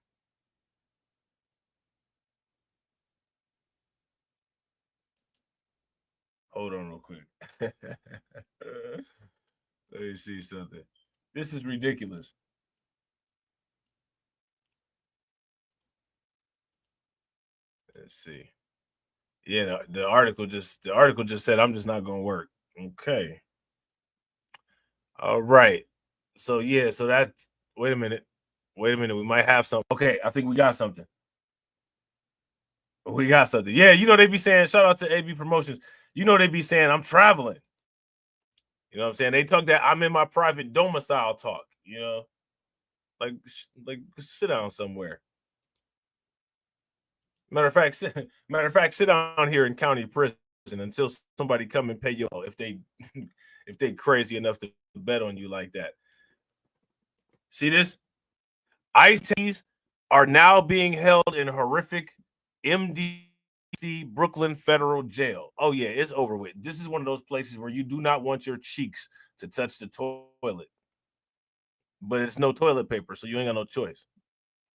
Hold on real quick. Let me see something. This is ridiculous. Let's see. Yeah, the article just said I'm just not gonna work. Okay. All right. So yeah, so that's wait a minute. We might have something. Okay, I think we got something. We got something. Yeah, you know they be saying, shout out to AB Promotions. You know they be saying I'm traveling. You know what I'm saying? They talk that I'm in my private domicile talk, you know. Like sit down somewhere. Matter of fact, sit down here in county prison until somebody come and pay you if they crazy enough to bet on you like that. See this? ICE are now being held in horrific MDC Brooklyn Federal Jail. Oh yeah, it's over with. This is one of those places where you do not want your cheeks to touch the toilet. But it's no toilet paper, so you ain't got no choice.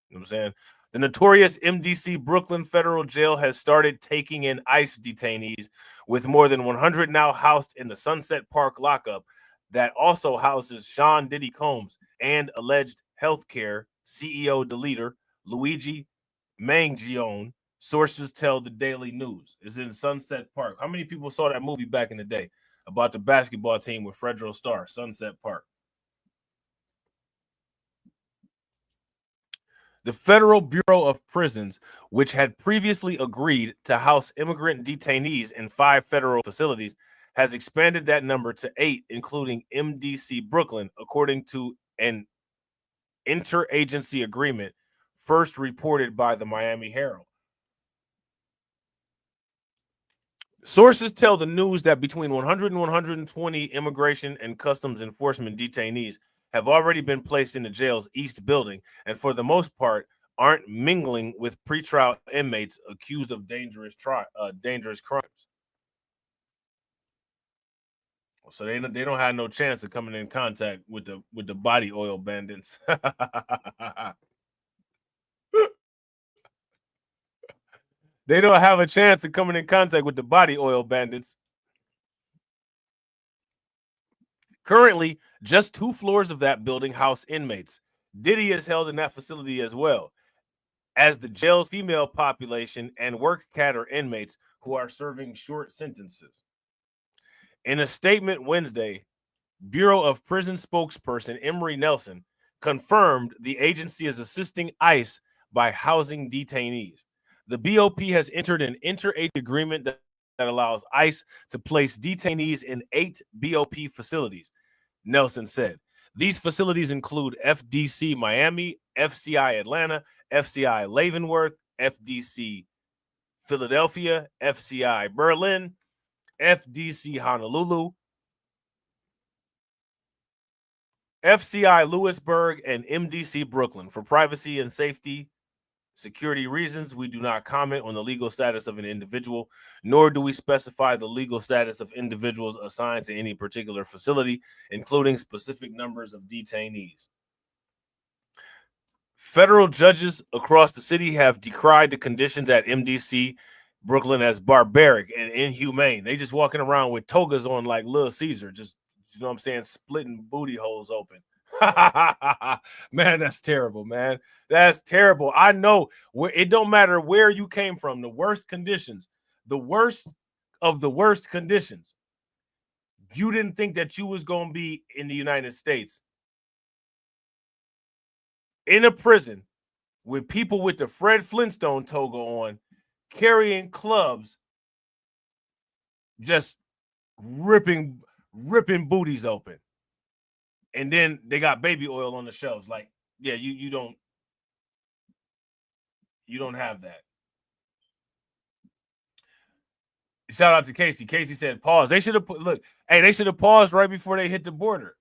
You know what I'm saying? The notorious MDC Brooklyn Federal Jail has started taking in ICE detainees, with more than 100 now housed in the Sunset Park lockup that also houses Sean Diddy Combs and alleged healthcare CEO deleter Luigi Mangione. Sources tell the Daily News is in Sunset Park. How many people saw that movie back in the day about the basketball team with Fredro Starr, Sunset Park? The Federal Bureau of Prisons, which had previously agreed to house immigrant detainees in 5 federal facilities, has expanded that number to 8, including MDC Brooklyn, according to an interagency agreement first reported by the Miami Herald. Sources tell the news that between 100 and 120 immigration and customs enforcement detainees have already been placed in the jail's East Building, and for the most part aren't mingling with pretrial inmates accused of dangerous crimes. So they don't have no chance of coming in contact with the body oil bandits. They don't have a chance of coming in contact with the body oil bandits. Currently, just 2 floors of that building house inmates. Diddy is held in that facility as well as the jail's female population and work cadre inmates who are serving short sentences. In a statement Wednesday, Bureau of Prison spokesperson Emery Nelson confirmed the agency is assisting ICE by housing detainees. The BOP has entered an interagency agreement that allows ICE to place detainees in 8 BOP facilities, Nelson said. These facilities include FDC Miami, FCI Atlanta, FCI Leavenworth, FDC Philadelphia, FCI Berlin, FDC Honolulu, FCI Lewisburg, and MDC Brooklyn. For privacy and safety security reasons, we do not comment on the legal status of an individual, nor do we specify the legal status of individuals assigned to any particular facility, including specific numbers of detainees. Federal judges across the city have decried the conditions at MDC Brooklyn as barbaric and inhumane. They just walking around with togas on like Little Caesar, just, you know what I'm saying, splitting booty holes open. Man, that's terrible, man. That's terrible. I know it don't matter where you came from, the worst conditions, the worst of the worst conditions. You didn't think that you was going to be in the United States in a prison with people with the Fred Flintstone toga on, carrying clubs, just ripping booties open. And then they got baby oil on the shelves. Like, yeah, you don't have that. Shout out to Casey. Casey said, pause. They should have they should have paused right before they hit the border.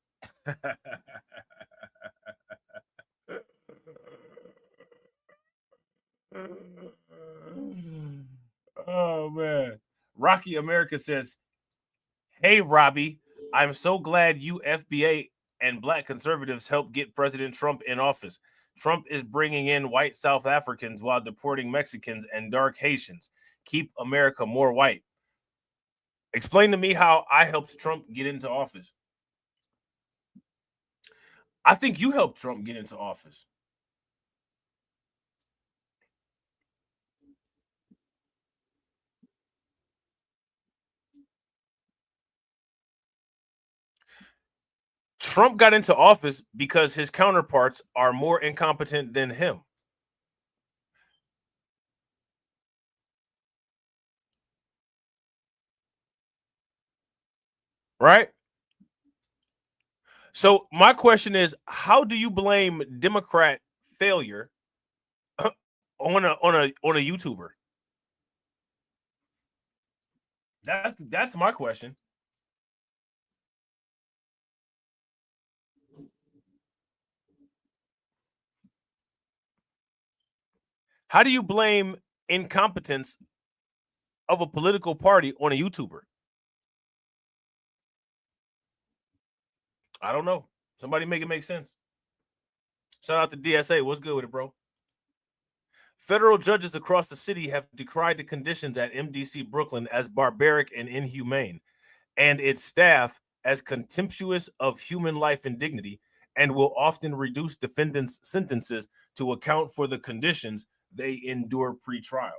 Oh, man. Rocky America says, hey, Robbie, I'm so glad you FBA and Black conservatives helped get President Trump in office. Trump is bringing in white South Africans while deporting Mexicans and dark Haitians. Keep America more white. Explain to me how I helped Trump get into office. I think you helped Trump get into office. Trump got into office because his counterparts are more incompetent than him. Right? So my question is, how do you blame Democrat failure on a YouTuber? That's my question. How do you blame incompetence of a political party on a YouTuber? I don't know. Somebody make it make sense. Shout out to DSA. What's good with it, bro? Federal judges across the city have decried the conditions at MDC Brooklyn as barbaric and inhumane, and its staff as contemptuous of human life and dignity, and will often reduce defendants' sentences to account for the conditions they endure pre-trial.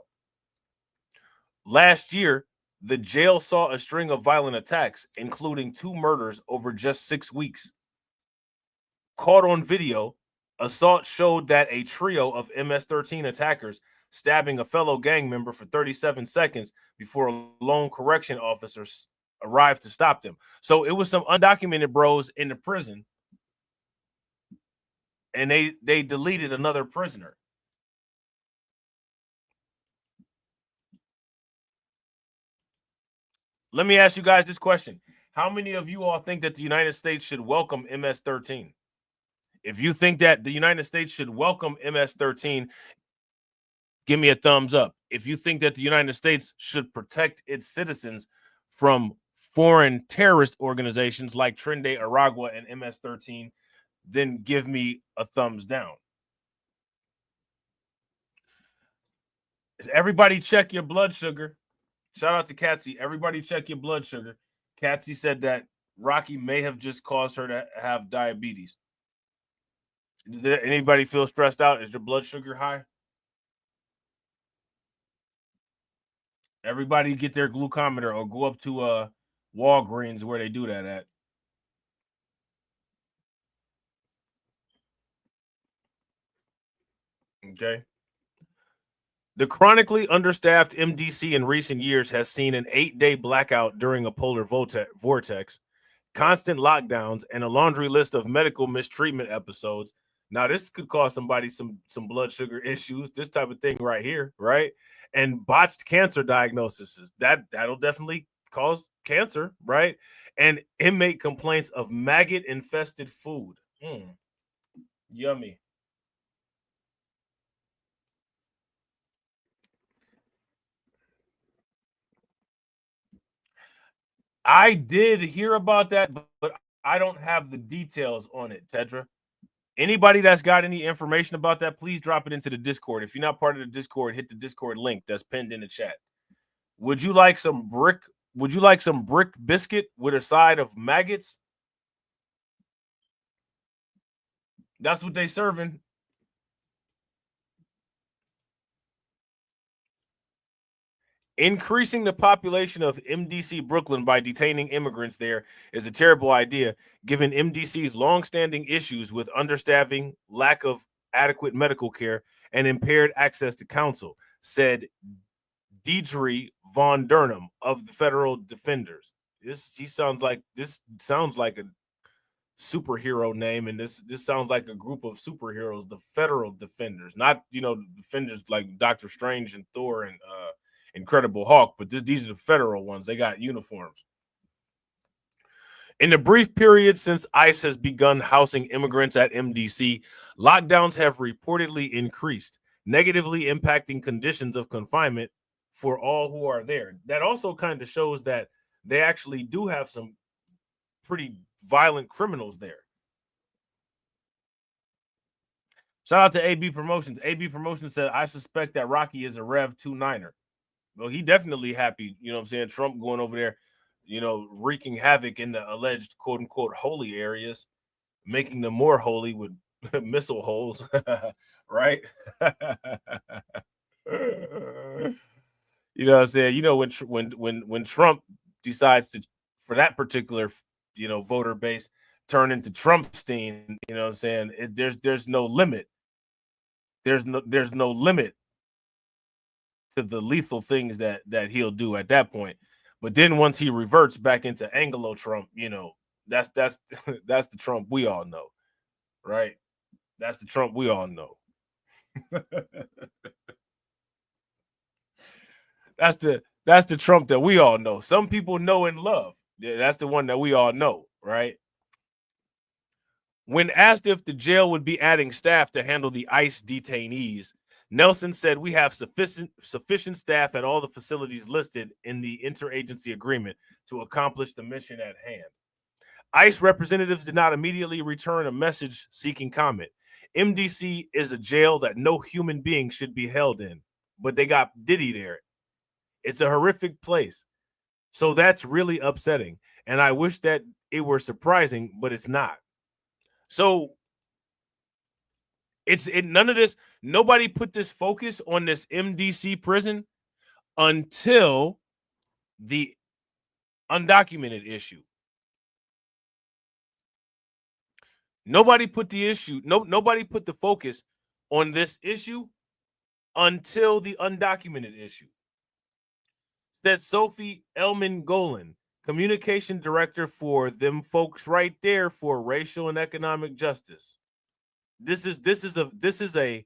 Last year, the jail saw a string of violent attacks, including 2 murders over just 6 weeks. Caught on video, assault showed that a trio of MS-13 attackers stabbing a fellow gang member for 37 seconds before a lone correction officer arrived to stop them. So it was some undocumented bros in the prison, and they deleted another prisoner. Let me ask you guys this question. How many of you all think that the United States should welcome MS-13? If you think that the United States should welcome MS-13, give me a thumbs up. If you think that the United States should protect its citizens from foreign terrorist organizations like Trinidad, Aragua, and MS-13, then give me a thumbs down. Everybody check your blood sugar. Shout out to Katsy. Everybody check your blood sugar. Katsy said that Rocky may have just caused her to have diabetes. Did anybody feel stressed out? Is your blood sugar high? Everybody get their glucometer or go up to Walgreens where they do that at. Okay. The chronically understaffed MDC in recent years has seen an 8-day blackout during a polar vortex, constant lockdowns, and a laundry list of medical mistreatment episodes. Now, this could cause somebody some blood sugar issues, this type of thing right here, right? And botched cancer diagnoses. That'll definitely cause cancer, right? And inmate complaints of maggot-infested food. Yummy. I did hear about that, but I don't have the details on it, Tedra. Anybody that's got any information about that, please drop it into the Discord. If you're not part of the Discord, hit the Discord link that's pinned in the chat. Would you like some brick biscuit with a side of maggots? That's what they serving. Increasing the population of MDC Brooklyn by detaining immigrants there is a terrible idea, given MDC's longstanding issues with understaffing, lack of adequate medical care, and impaired access to counsel, said Deidre Von Durnham of the Federal Defenders. This sounds like a superhero name, and this sounds like a group of superheroes, the Federal Defenders, not defenders like Doctor Strange and Thor and Incredible Hulk, but these are the federal ones. They got uniforms. In the brief period since ICE has begun housing immigrants at MDC, lockdowns have reportedly increased, negatively impacting conditions of confinement for all who are there. That also kind of shows that they actually do have some pretty violent criminals there. Shout out to AB Promotions. AB Promotions said, I suspect that Rocky is a Rev 2-9er. Well, he definitely happy, Trump going over there, wreaking havoc in the alleged quote unquote holy areas, making them more holy with missile holes, right? You know what I'm saying? When Trump decides to, for that particular, voter base, turn into Trumpstein, you know what I'm saying? There's no limit. There's no limit to the lethal things that he'll do at that point. But then once he reverts back into Anglo Trump, that's the Trump we all know, right? That's the Trump we all know. That's the Trump that we all know. Some people know and love. Yeah, that's the one that we all know, right? When asked if the jail would be adding staff to handle the ICE detainees, Nelson said, we have sufficient staff at all the facilities listed in the interagency agreement to accomplish the mission at hand. ICE representatives did not immediately return a message seeking comment. MDC is a jail that no human being should be held in, but they got Diddy there. It's a horrific place. So that's really upsetting. And I wish that it were surprising, but it's not. So none of this, nobody put this focus on this MDC prison until the undocumented issue. Nobody put the focus on this issue until the undocumented issue. Said Sophie Elman-Golan, communication director for them folks right there for racial and economic justice. This is a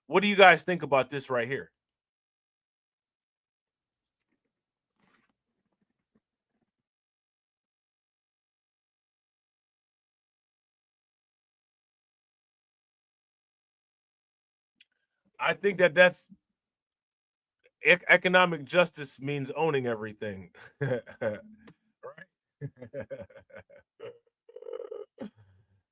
what do you guys think about this right here? I think that's economic justice means owning everything. Right?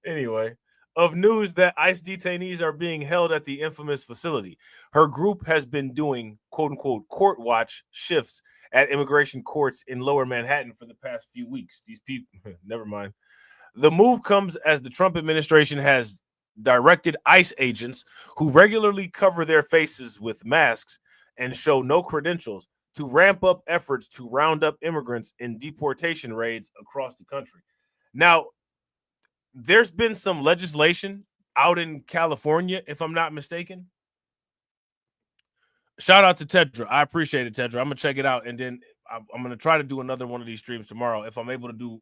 Anyway, of news that ICE detainees are being held at the infamous facility. Her group has been doing quote unquote court watch shifts at immigration courts in Lower Manhattan for the past few weeks. These people, never mind. The move comes as the Trump administration has directed ICE agents who regularly cover their faces with masks and show no credentials to ramp up efforts to round up immigrants in deportation raids across the country. Now, there's been some legislation out in California, if I'm not mistaken. Shout out to Tedra. I appreciate it, Tedra. I'm going to check it out, and then I'm going to try to do another one of these streams tomorrow. If I'm able to do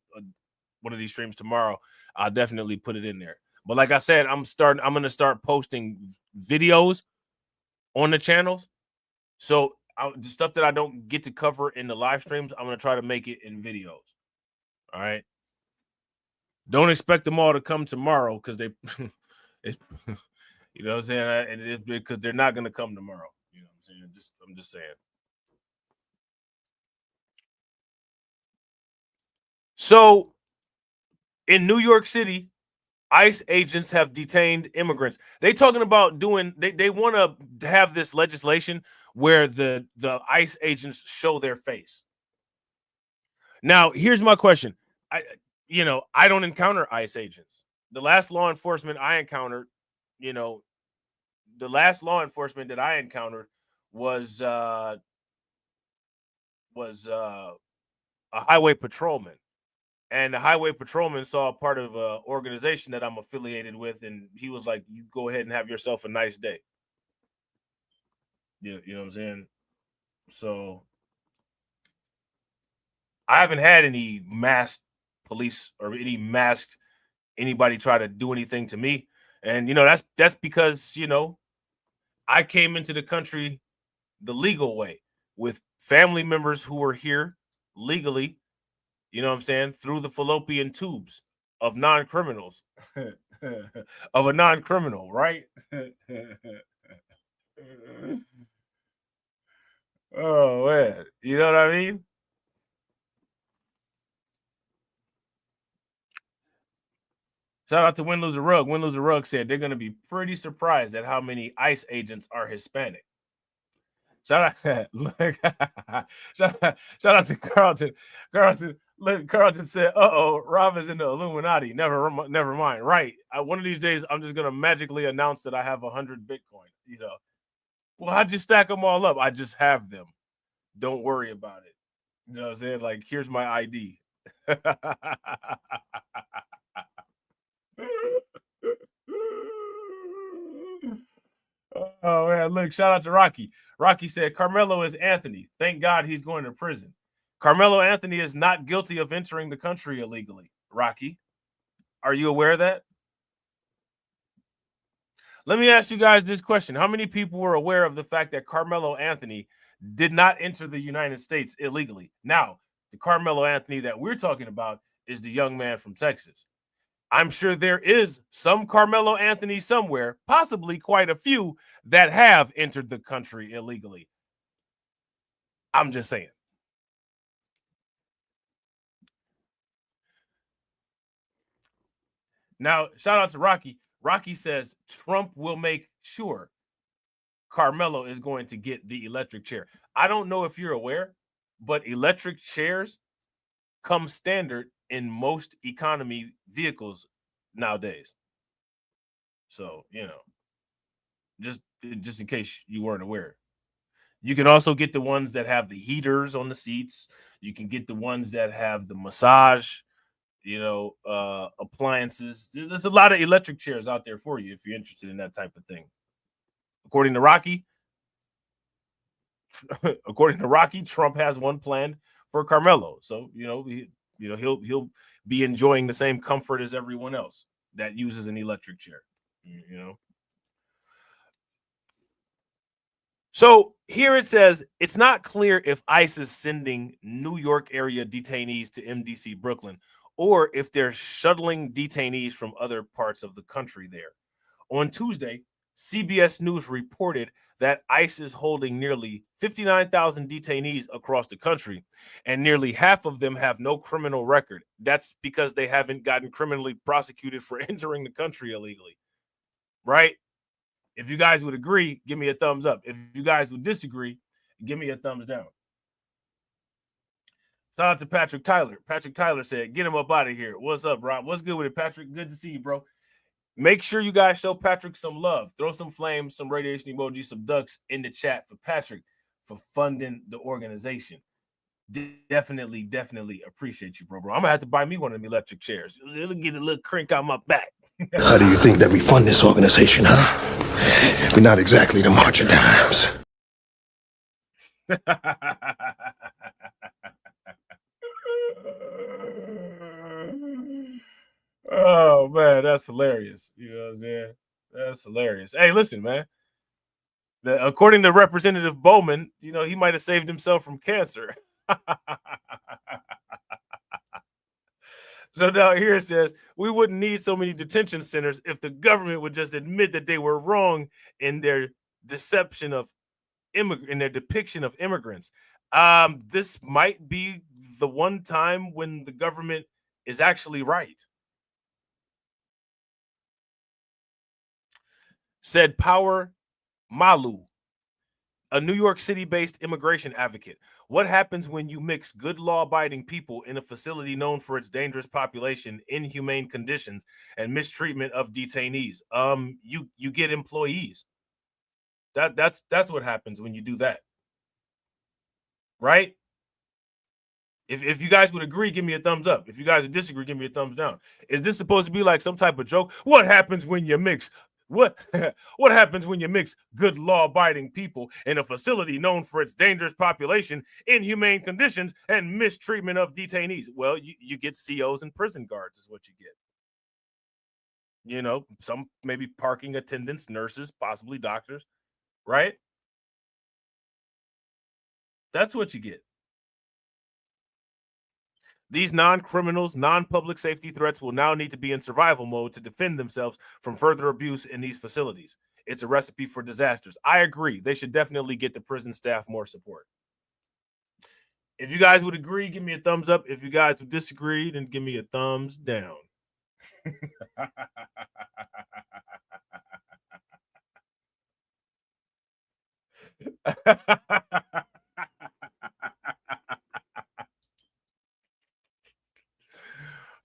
one of these streams tomorrow, I'll definitely put it in there. But like I said, I'm going to start posting videos on the channels. So the stuff that I don't get to cover in the live streams, I'm going to try to make it in videos. All right. Don't expect them all to come tomorrow because they, you know what I'm saying? And it is because they're not going to come tomorrow. You know what I'm saying? I'm just saying. So in New York City, ICE agents have detained immigrants. They talking about doing, they want to have this legislation where the ICE agents show their face. Now, here's my question. I don't encounter ICE agents. The last law enforcement I encountered, the last law enforcement that I encountered was a highway patrolman. And the highway patrolman saw a part of an organization that I'm affiliated with, and he was like, "You go ahead and have yourself a nice day." You know what I'm saying? So I haven't had any masked police or any masked anybody try to do anything to me, and that's because I came into the country the legal way with family members who were here legally. You know what I'm saying? Through the fallopian tubes of non-criminals, of a non-criminal, right? Oh, man. You know what I mean? Shout out to Win Lose the Rug. Win Lose the Rug said they're going to be pretty surprised at how many ICE agents are Hispanic. Shout out to Carlton. Carlton said, Robb is in the Illuminati. Never mind. Right. One of these days, I'm just going to magically announce that I have 100 Bitcoin. Well, how'd you stack them all up? I just have them. Don't worry about it. You know what I'm saying? Like, here's my ID. Oh, man. Look, shout out to Rocky. Rocky said, Carmelo is Anthony. Thank God he's going to prison. Carmelo Anthony is not guilty of entering the country illegally. Rocky, are you aware of that? Let me ask you guys this question. How many people were aware of the fact that Carmelo Anthony did not enter the United States illegally? Now, the Carmelo Anthony that we're talking about is the young man from Texas. I'm sure there is some Carmelo Anthony somewhere, possibly quite a few, that have entered the country illegally. I'm just saying. Now, shout out to Rocky. Rocky says Trump will make sure Carmelo is going to get the electric chair. I don't know if you're aware, but electric chairs come standard in most economy vehicles nowadays. So, you know, just in case you weren't aware. You can also get the ones that have the heaters on the seats. You can get the ones that have the massage, appliances. There's a lot of electric chairs out there for you if you're interested in that type of thing. According to Rocky, Trump has one planned for Carmelo. So, he'll be enjoying the same comfort as everyone else that uses an electric chair, So here it says, it's not clear if ICE is sending New York area detainees to MDC Brooklyn or if they're shuttling detainees from other parts of the country there. On Tuesday, CBS News reported that ICE is holding nearly 59,000 detainees across the country, and nearly half of them have no criminal record. That's because they haven't gotten criminally prosecuted for entering the country illegally, right? If you guys would agree, give me a thumbs up. If you guys would disagree, give me a thumbs down. Shout out to Patrick Tyler. Patrick Tyler said, get him up out of here. What's up, Rob? What's good with it, Patrick? Good to see you, bro. Make sure you guys show Patrick some love. Throw some flames, some radiation emojis, some ducks in the chat for Patrick for funding the organization. Definitely appreciate you, bro. I'm going to have to buy me one of them electric chairs. It'll get a little crink on my back. How do you think that we fund this organization, huh? We're not exactly the March of Dimes. Oh, man, that's hilarious. You know what I'm saying? That's hilarious. Hey, listen, man. According to Representative Bowman, he might have saved himself from cancer. So now here it says, we wouldn't need so many detention centers if the government would just admit that they were wrong in their depiction of immigrants. This might be the one time when the government is actually right. Said Power Malu, a New York City-based immigration advocate. What happens when you mix good law-abiding people in a facility known for its dangerous population, inhumane conditions, and mistreatment of detainees? You get employees. That's what happens when you do that. Right? If you guys would agree, give me a thumbs up. If you guys would disagree, give me a thumbs down. Is this supposed to be like some type of joke? What happens when you mix What happens when you mix good law-abiding people in a facility known for its dangerous population, inhumane conditions, and mistreatment of detainees? Well, you get COs and prison guards is what you get. Some maybe parking attendants, nurses, possibly doctors, right? That's what you get. These non-criminals, non-public safety threats will now need to be in survival mode to defend themselves from further abuse in these facilities. It's a recipe for disasters. I agree. They should definitely get the prison staff more support. If you guys would agree, give me a thumbs up. If you guys would disagree, then give me a thumbs down.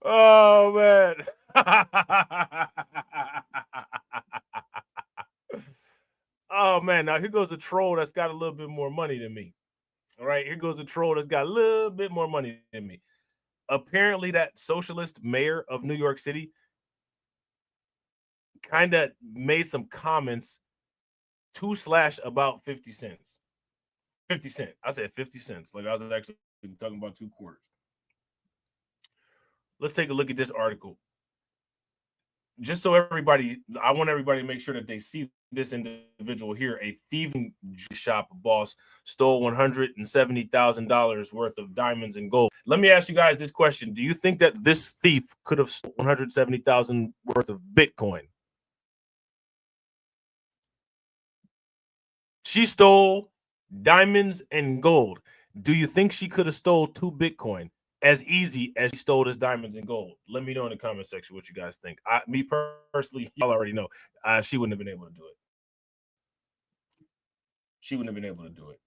Oh, man. Oh, man. Now, here goes a troll that's got a little bit more money than me. All right. Here goes a troll that's got a little bit more money than me. Apparently, that socialist mayor of New York City kind of made some comments about 50 cents. 50 cents. I said 50 cents. Like I was actually talking about 2 quarters. Let's take a look at this article. Just so I want everybody to make sure that they see this individual here. A thieving shop boss stole $170,000 worth of diamonds and gold. Let me ask you guys this question. Do you think that this thief could have stolen $170,000 worth of Bitcoin? She stole diamonds and gold. Do you think she could have stole 2 Bitcoin? as easy as she stole his diamonds and gold? Let me know in the comment section what you guys think. Me personally, y'all already know. She wouldn't have been able to do it. She wouldn't have been able to do it.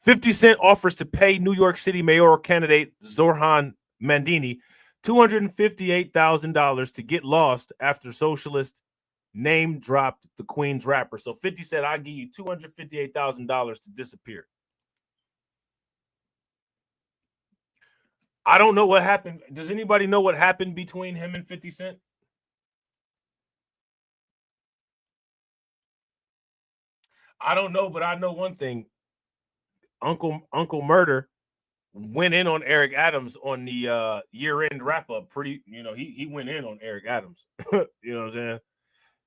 50 Cent offers to pay New York City mayoral candidate Zohran Mamdani $258,000 to get lost after socialist name dropped the Queen's rapper. So 50 said, I'll give you $258,000 to disappear. I don't know what happened. Does anybody know what happened between him and 50 Cent? I don't know, but I know one thing. Uncle Murder went in on Eric Adams on the year-end wrap-up. He went in on Eric Adams. You know what I'm saying?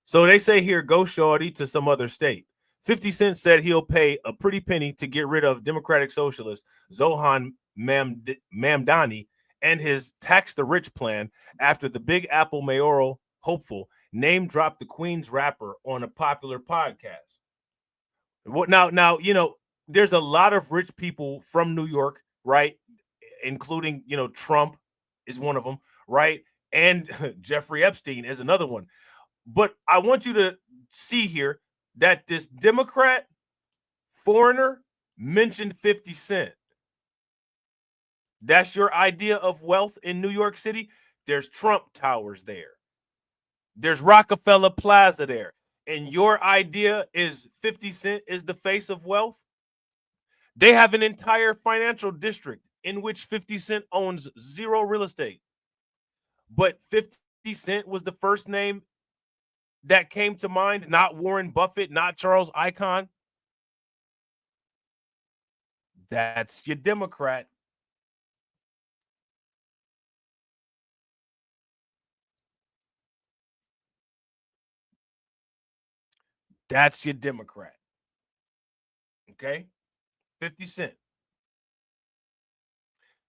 So they say here, go shorty to some other state. 50 Cent said he'll pay a pretty penny to get rid of Democratic Socialist Zohran Mamdani and his tax the rich plan after the Big Apple mayoral hopeful name dropped the Queen's rapper on a popular podcast. Now, there's a lot of rich people from New York, right? Including, Trump is one of them, right? And Jeffrey Epstein is another one. But I want you to see here that this Democrat foreigner mentioned 50 Cent. That's your idea of wealth in New York City? There's Trump Towers there. There's Rockefeller Plaza there. And your idea is 50 Cent is the face of wealth? They have an entire financial district in which 50 Cent owns zero real estate. But 50 Cent was the first name that came to mind, not Warren Buffett, not Charles Icahn. That's your Democrat. That's your Democrat. Okay? 50 Cent.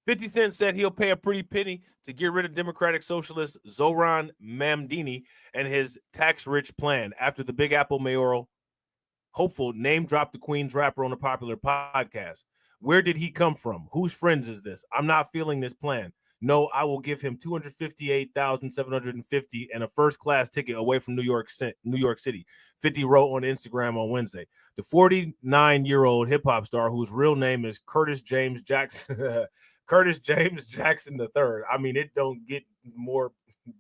50 Cent said he'll pay a pretty penny to get rid of Democratic Socialist Zohran Mamdani and his tax-rich plan after the Big Apple mayoral hopeful name dropped the Queen's rapper on a popular podcast. Where did he come from? Whose friends is this? I'm not feeling this plan. No, I will give him $258,750 and a first-class ticket away from New York City. 50 wrote on Instagram on Wednesday. The 49-year-old hip-hop star, whose real name is Curtis James Jackson III. I mean, it don't get more.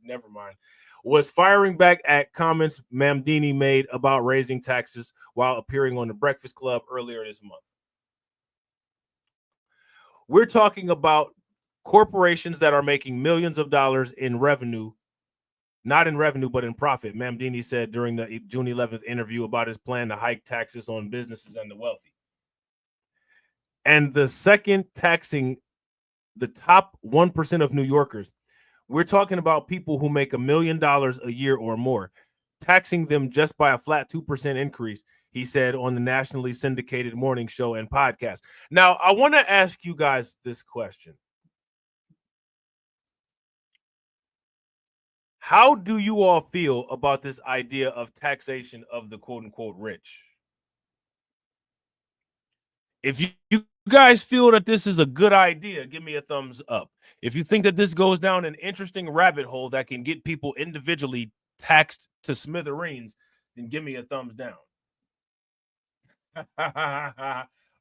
Never mind. Was firing back at comments Mamdani made about raising taxes while appearing on The Breakfast Club earlier this month. We're talking about corporations that are making millions of dollars in revenue, not in revenue, but in profit. Mamdani said during the June 11th interview about his plan to hike taxes on businesses and the wealthy. And the second taxing the top 1% of New Yorkers. We're talking about people who make $1 million a year or more, taxing them just by a flat 2% increase, he said on the nationally syndicated morning show and podcast. Now, I want to ask you guys this question. How do you all feel about this idea of taxation of the quote-unquote rich? If you guys feel that this is a good idea, give me a thumbs up. If you think that this goes down an interesting rabbit hole that can get people individually taxed to smithereens, then give me a thumbs down.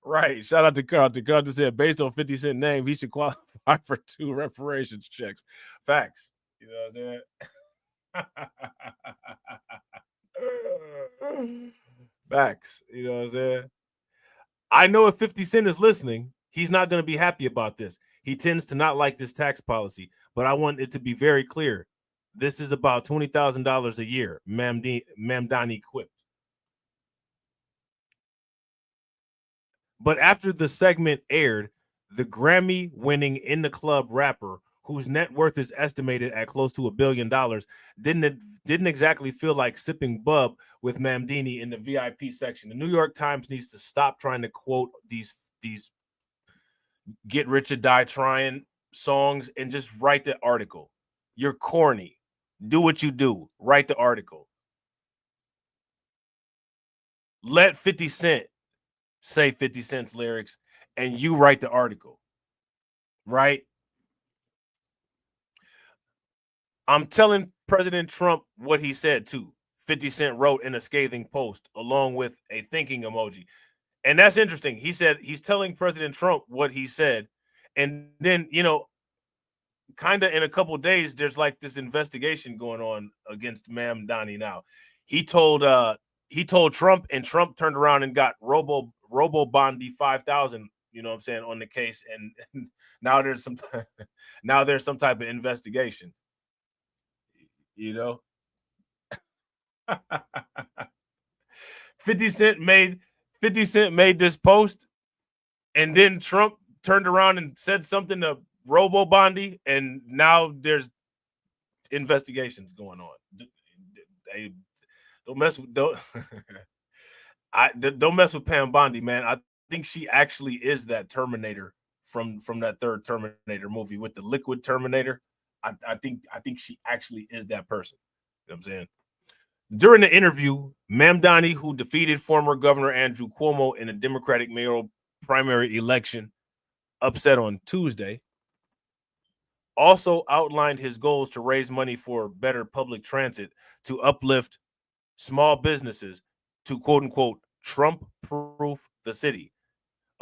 Right. Shout out to Carl. Carl just said, based on 50 Cent name, he should qualify for 2 reparations checks. Facts. You know what I'm saying? Facts. You know what I'm saying? I know if 50 Cent is listening, he's not going to be happy about this. He tends to not like this tax policy, but I want it to be very clear. This is about $20,000 a year, Mamdani quipped. But after the segment aired, the Grammy-winning In the Club rapper, whose net worth is estimated at close to $1 billion, didn't exactly feel like sipping bub with Mamdani in the VIP section. The New York Times needs to stop trying to quote these get rich or die trying songs and just write the article. You're corny. Do what you do. Write the article. Let 50 Cent say 50 Cent's lyrics and you write the article. right? I'm telling President Trump what he said too. 50 Cent wrote in a scathing post along with a thinking emoji. And that's interesting. He said he's telling President Trump what he said. And then, you know, kind of in a couple of days, there's like this investigation going on against Ma'am Donnie now. He told Trump, and Trump turned around and got Robo Bondi 5,000, you know what I'm saying, on the case. And now there's some type of investigation. You know, 50 Cent made this post, and then Trump turned around and said something to Robo Bondi, and now there's investigations going on. Don't mess with don't mess with Pam Bondi, man. I think she actually is that Terminator from that third Terminator movie with the liquid Terminator. I think she actually is that person. You know what I'm saying? During the interview, Ma'am Donnie, who defeated former Governor Andrew Cuomo in a Democratic mayoral primary election upset on Tuesday, also outlined his goals to raise money for better public transit to uplift small businesses to quote-unquote Trump-proof the city.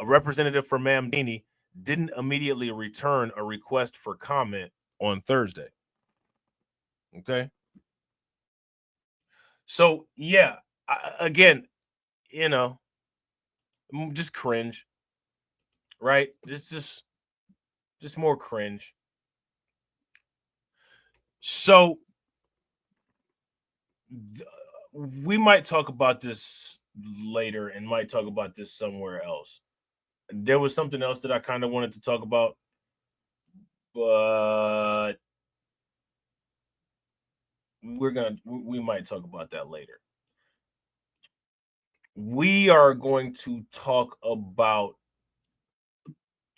A representative for Ma'am Donnie didn't immediately return a request for comment on Thursday. Okay. So, yeah, again, you know, just cringe, right? It's just more cringe. So we might talk about this later and might talk about this somewhere else. There was something else that I kind of wanted to talk about, but we might talk about that later. We are going to talk about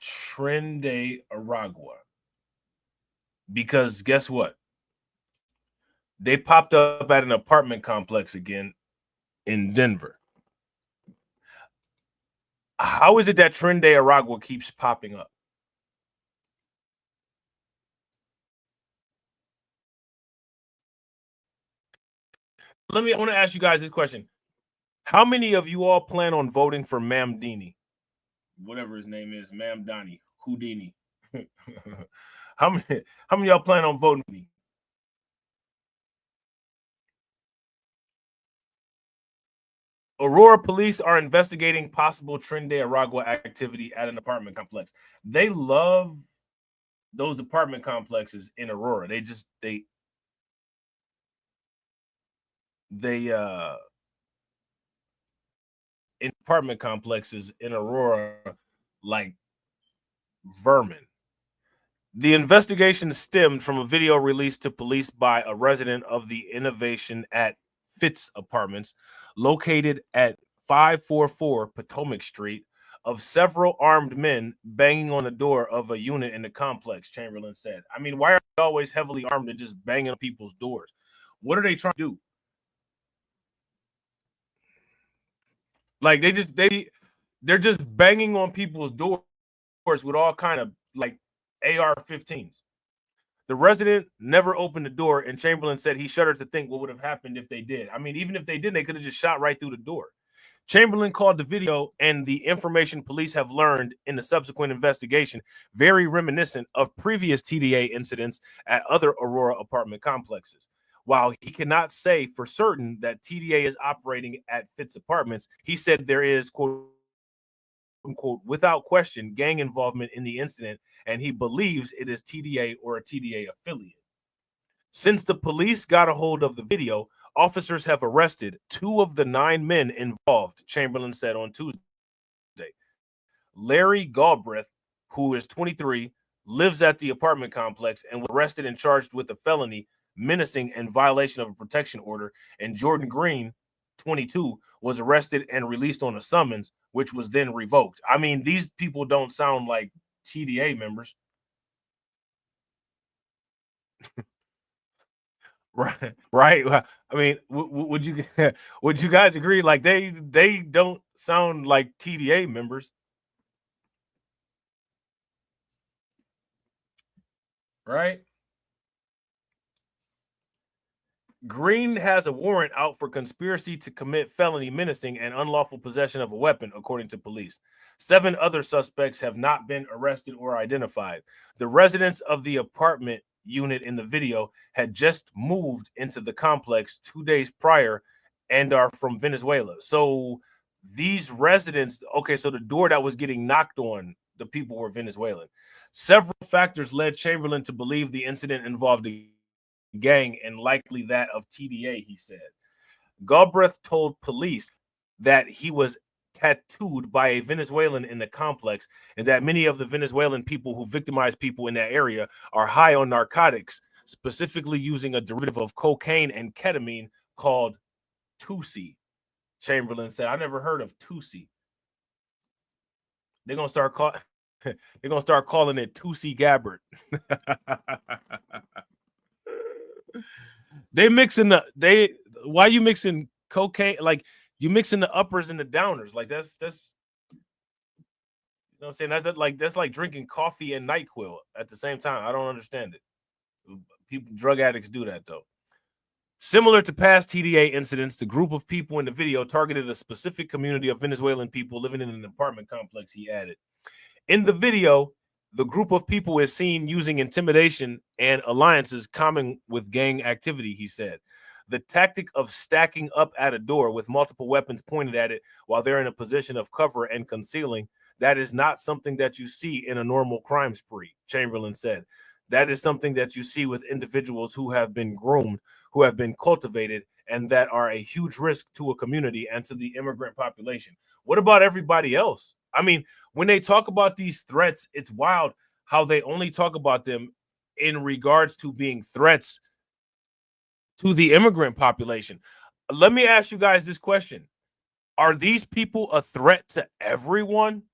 Trende Aragua, because guess what? They popped up at an apartment complex again in Denver. How is it that Trende Aragua keeps popping up? I want to ask you guys this question. How many of you all plan on voting for Ma'am Donnie? Whatever his name is, Ma'am Donnie, Houdini. How many of y'all plan on voting for me? Aurora police are investigating possible Trende Aragua activity at an apartment complex. They love those apartment complexes in Aurora. They in apartment complexes in Aurora like vermin. The investigation stemmed from a video released to police by a resident of the Innovation at Fitz Apartments, located at 544 Potomac Street, of several armed men banging on the door of a unit in the complex, Chamberlain said. I mean, why are they always heavily armed and just banging on people's doors? What are they trying to do? Like they're just banging on people's doors with all kind of like AR-15s. The resident never opened the door, and Chamberlain said he shuddered to think what would have happened if they did. I mean, even if they did, they could have just shot right through the door. Chamberlain called the video and the information police have learned in the subsequent investigation very reminiscent of previous TDA incidents at other Aurora apartment complexes. While he cannot say for certain that TDA is operating at Fitz Apartments, he said there is, quote unquote, without question, gang involvement in the incident, and he believes it is TDA or a TDA affiliate. Since the police got a hold of the video, officers have arrested 2 of the 9 men involved, Chamberlain said on Tuesday. Larry Galbraith, who is 23, lives at the apartment complex and was arrested and charged with a felony, menacing and violation of a protection order, and Jordan Green, 22, was arrested and released on a summons, which was then revoked. I mean, these people don't sound like TDA members. Right. I mean, would you guys agree? Like they don't sound like TDA members. right? Green has a warrant out for conspiracy to commit felony menacing and unlawful possession of a weapon, according to police. 7 other suspects have not been arrested or identified. The residents of the apartment unit in the video had just moved into the complex 2 days prior and are from Venezuela. So these residents, okay, so the door that was getting knocked on, the people were Venezuelan. Several factors led Chamberlain to believe the incident involved a gang and likely that of TDA, he said. Galbraith told police that he was tattooed by a Venezuelan in the complex and that many of the Venezuelan people who victimize people in that area are high on narcotics, specifically using a derivative of cocaine and ketamine called Tusi. Chamberlain said, I never heard of Tusi. They're gonna start calling it Tusi Gabbard. Why you mixing cocaine? Like you mixing the uppers and the downers. Like that's you know what I'm saying? That's like drinking coffee and NyQuil at the same time. I don't understand it. Drug addicts do that though. Similar to past TDA incidents, the group of people in the video targeted a specific community of Venezuelan people living in an apartment complex, he added. In the video, the group of people is seen using intimidation and alliances common with gang activity, he said. The tactic of stacking up at a door with multiple weapons pointed at it while they're in a position of cover and concealing, that is not something that you see in a normal crime spree, Chamberlain said. That is something that you see with individuals who have been groomed, who have been cultivated, and that are a huge risk to a community and to the immigrant population. What about everybody else? I mean, when they talk about these threats, it's wild how they only talk about them in regards to being threats to the immigrant population. Let me ask you guys this question. Are these people a threat to everyone?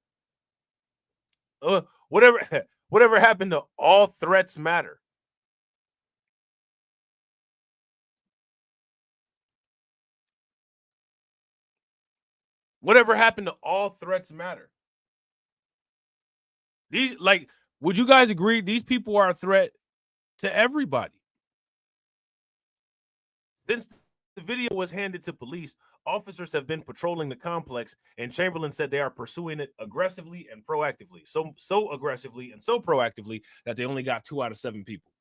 Whatever happened to all threats matter? Whatever happened to all threats matter? Would you guys agree these people are a threat to everybody? Since the video was handed to police, officers have been patrolling the complex, and Chamberlain said they are pursuing it aggressively and proactively. So aggressively and so proactively that they only got 2 out of 7 people.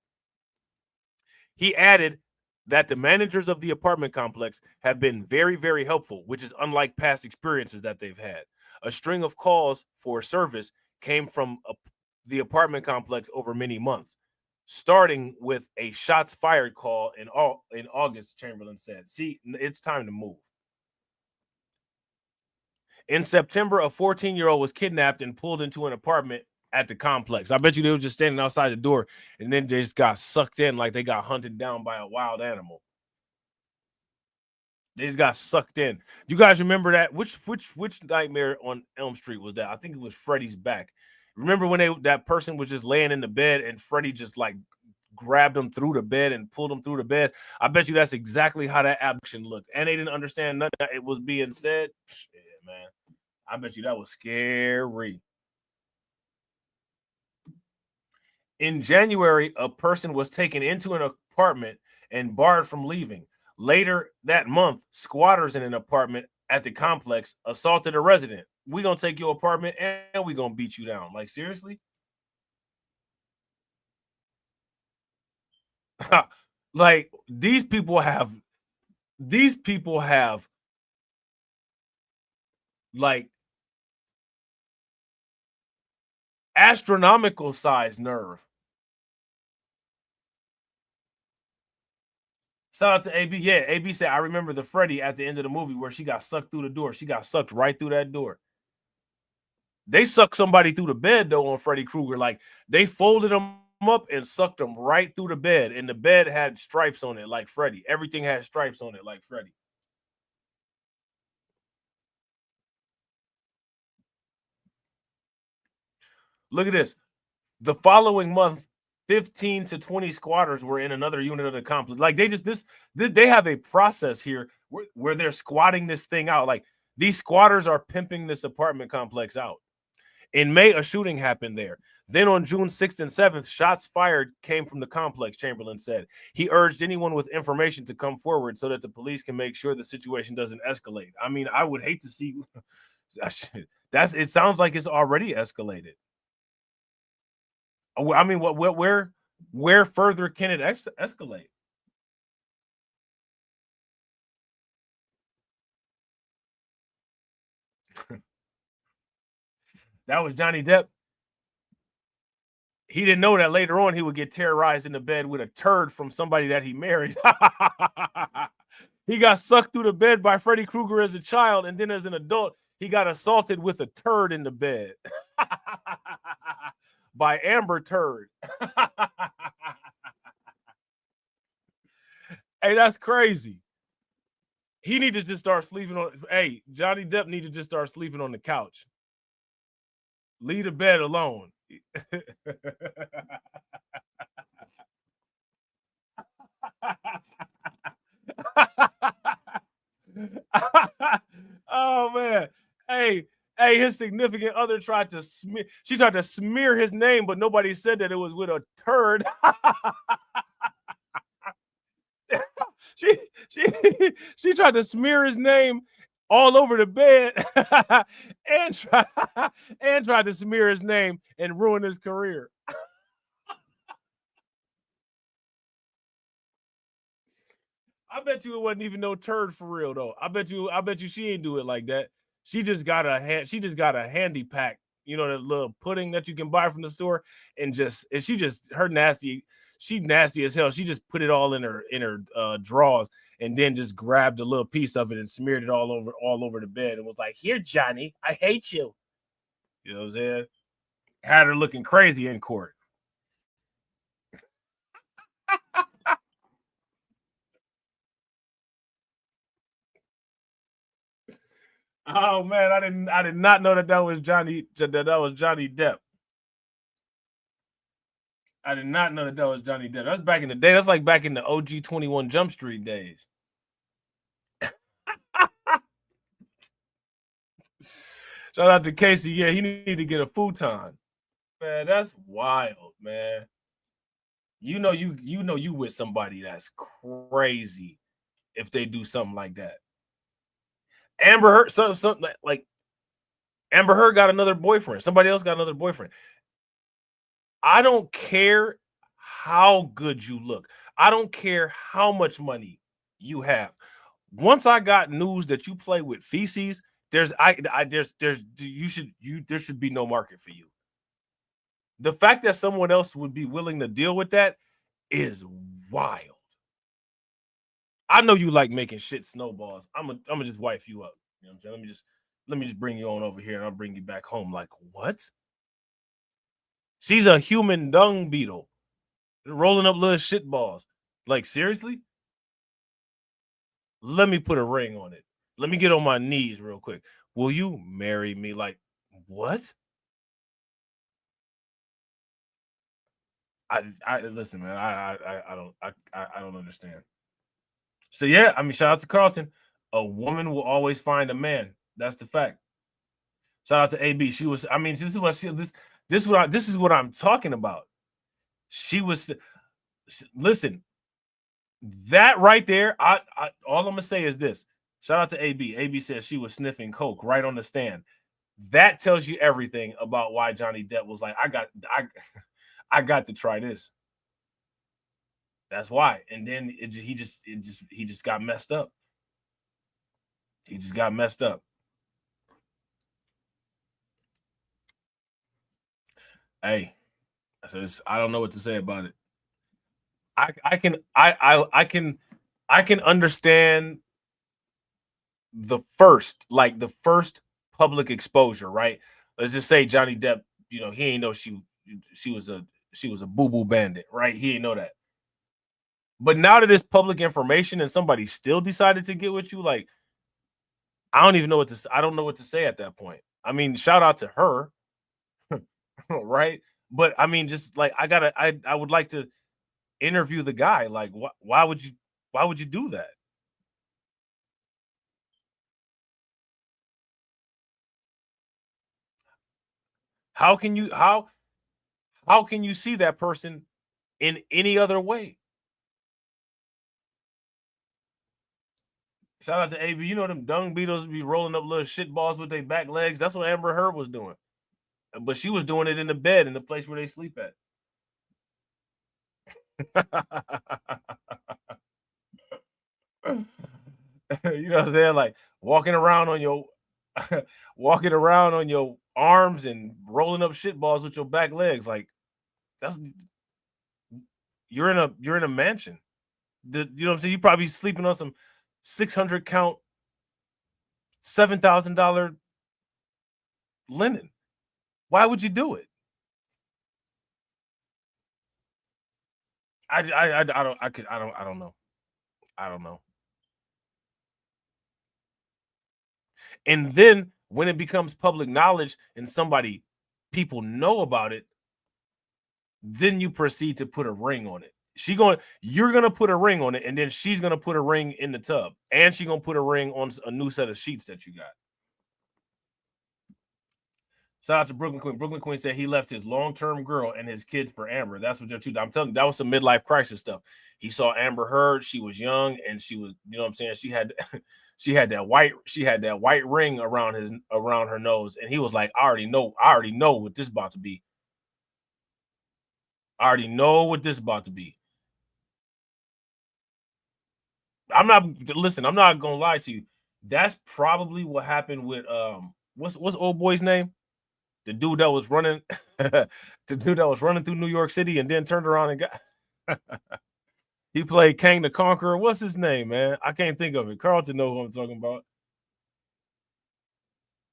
He added that the managers of the apartment complex have been very, very helpful, which is unlike past experiences that they've had. A string of calls for service came from the apartment complex over many months, starting with a shots fired call in August, Chamberlain said. See, it's time to move. In September, a 14-year-old was kidnapped and pulled into an apartment at the complex. I bet you they were just standing outside the door and then they just got sucked in like they got hunted down by a wild animal. They just got sucked in. You guys remember that? Which Nightmare on Elm Street was that? I think it was Freddy's back. Remember when that person was just laying in the bed and Freddy just like grabbed him through the bed and pulled him through the bed? I bet you that's exactly how that action looked. And they didn't understand nothing that it was being said. Yeah, man. I bet you that was scary. In January, a person was taken into an apartment and barred from leaving. Later that month, squatters in an apartment at the complex assaulted a resident. We're going to take your apartment and we're going to beat you down. Like, seriously? Like, these people have like astronomical size nerve. Shout out to AB. Yeah, AB said, I remember the Freddy at the end of the movie where she got sucked through the door. She got sucked right through that door. They sucked somebody through the bed, though, on Freddy Krueger. Like, they folded them up and sucked them right through the bed. And the bed had stripes on it like Freddy. Everything had stripes on it like Freddy. Look at this. The following month, 15 to 20 squatters were in another unit of the complex. Like, they have a process here where they're squatting this thing out. Like, these squatters are pimping this apartment complex out. In May, a shooting happened there. Then on June 6th and 7th, shots fired came from the complex, Chamberlain said. He urged anyone with information to come forward so that the police can make sure the situation doesn't escalate. I mean, I would hate to see it sounds like it's already escalated. I mean, where further can it escalate? That was Johnny Depp. He didn't know that later on he would get terrorized in the bed with a turd from somebody that he married. He got sucked through the bed by Freddy Krueger as a child, and then as an adult, he got assaulted with a turd in the bed by Amber Turd. Hey, that's crazy. He need to just start sleeping on. Hey, Johnny Depp need to just start sleeping on the couch. Leave the bed alone. Oh man. Hey, his significant other tried to smear his name, but nobody said that it was with a turd. She tried to smear his name all over the bed and tried to smear his name and ruin his career. I bet you it wasn't even no turd for real though. I bet you she ain't do it like that. She just got a handy pack, you know, that little pudding that you can buy from the store, and she nasty as hell. She just put it all in her drawers and then just grabbed a little piece of it and smeared it all over the bed and was like, "Here, Johnny, I hate you." You know what I'm saying? Had her looking crazy in court. Oh man, I did not know that was Johnny Depp. I did not know that was Johnny Depp. That's back in the day. That's like back in the OG 21 Jump Street days. Shout out to Casey. Yeah, he need to get a futon. Man, that's wild, man. You know you with somebody that's crazy if they do something like that. Amber Heard, something like Amber Heard got another boyfriend. Somebody else got another boyfriend. I don't care how good you look. I don't care how much money you have. Once I got news that you play with feces, there should be no market for you. The fact that someone else would be willing to deal with that is wild. I know you like making shit snowballs. I'm gonna just wife you up. You know what I'm saying? Let me just bring you on over here and I'll bring you back home. Like, what? She's a human dung beetle rolling up little shit balls. Like, seriously? Let me put a ring on it. Let me get on my knees real quick. Will you marry me? Like, what? I listen, man. I don't understand. So yeah, I mean, shout out to Carlton. A woman will always find a man. That's the fact. Shout out to AB. She was. I mean, this is what I'm talking about. She was. Listen, that right there. All I'm gonna say is this. Shout out to AB. AB says she was sniffing coke right on the stand. That tells you everything about why Johnny Depp was like, I got to try this. That's why. And then he just got messed up. He just got messed up. Hey, I don't know what to say about it. I can understand the first public exposure, right? Let's just say Johnny Depp, you know, he ain't know she was a boo-boo bandit, right? He didn't know that. But now that it's public information and somebody still decided to get with you, like, I don't know what to say at that point. I mean, shout out to her, right? But I mean, just like I would like to interview the guy. Like, why would you do that? How can you see that person in any other way? Shout out to AB. You know them dung beetles be rolling up little shit balls with their back legs. That's what Amber Heard was doing. But she was doing it in the bed, in the place where they sleep at. You know what I'm saying? Like walking around on your arms and rolling up shit balls with your back legs. Like you're in a mansion. You know what I'm saying? You probably sleeping on some 600 count $7,000 linen. Why would you do it? I don't know. And then when it becomes public knowledge and people know about it, then you proceed to put a ring on it. You're gonna put a ring on it, and then she's gonna put a ring in the tub, and she's gonna put a ring on a new set of sheets that you got. Shout out to Brooklyn Queen. Brooklyn Queen said he left his long-term girl and his kids for Amber. That's what I'm telling you, that was some midlife crisis stuff. He saw Amber Heard. She was young, and she was, you know what I'm saying? She had that white ring around her nose, and he was like, I already know what this is about to be. I already know what this is about to be. I'm not gonna lie to you. That's probably what happened with what's old boy's name? The dude that was running through New York City and then turned around and got he played Kang the Conqueror. What's his name, man? I can't think of it. Carlton knows who I'm talking about.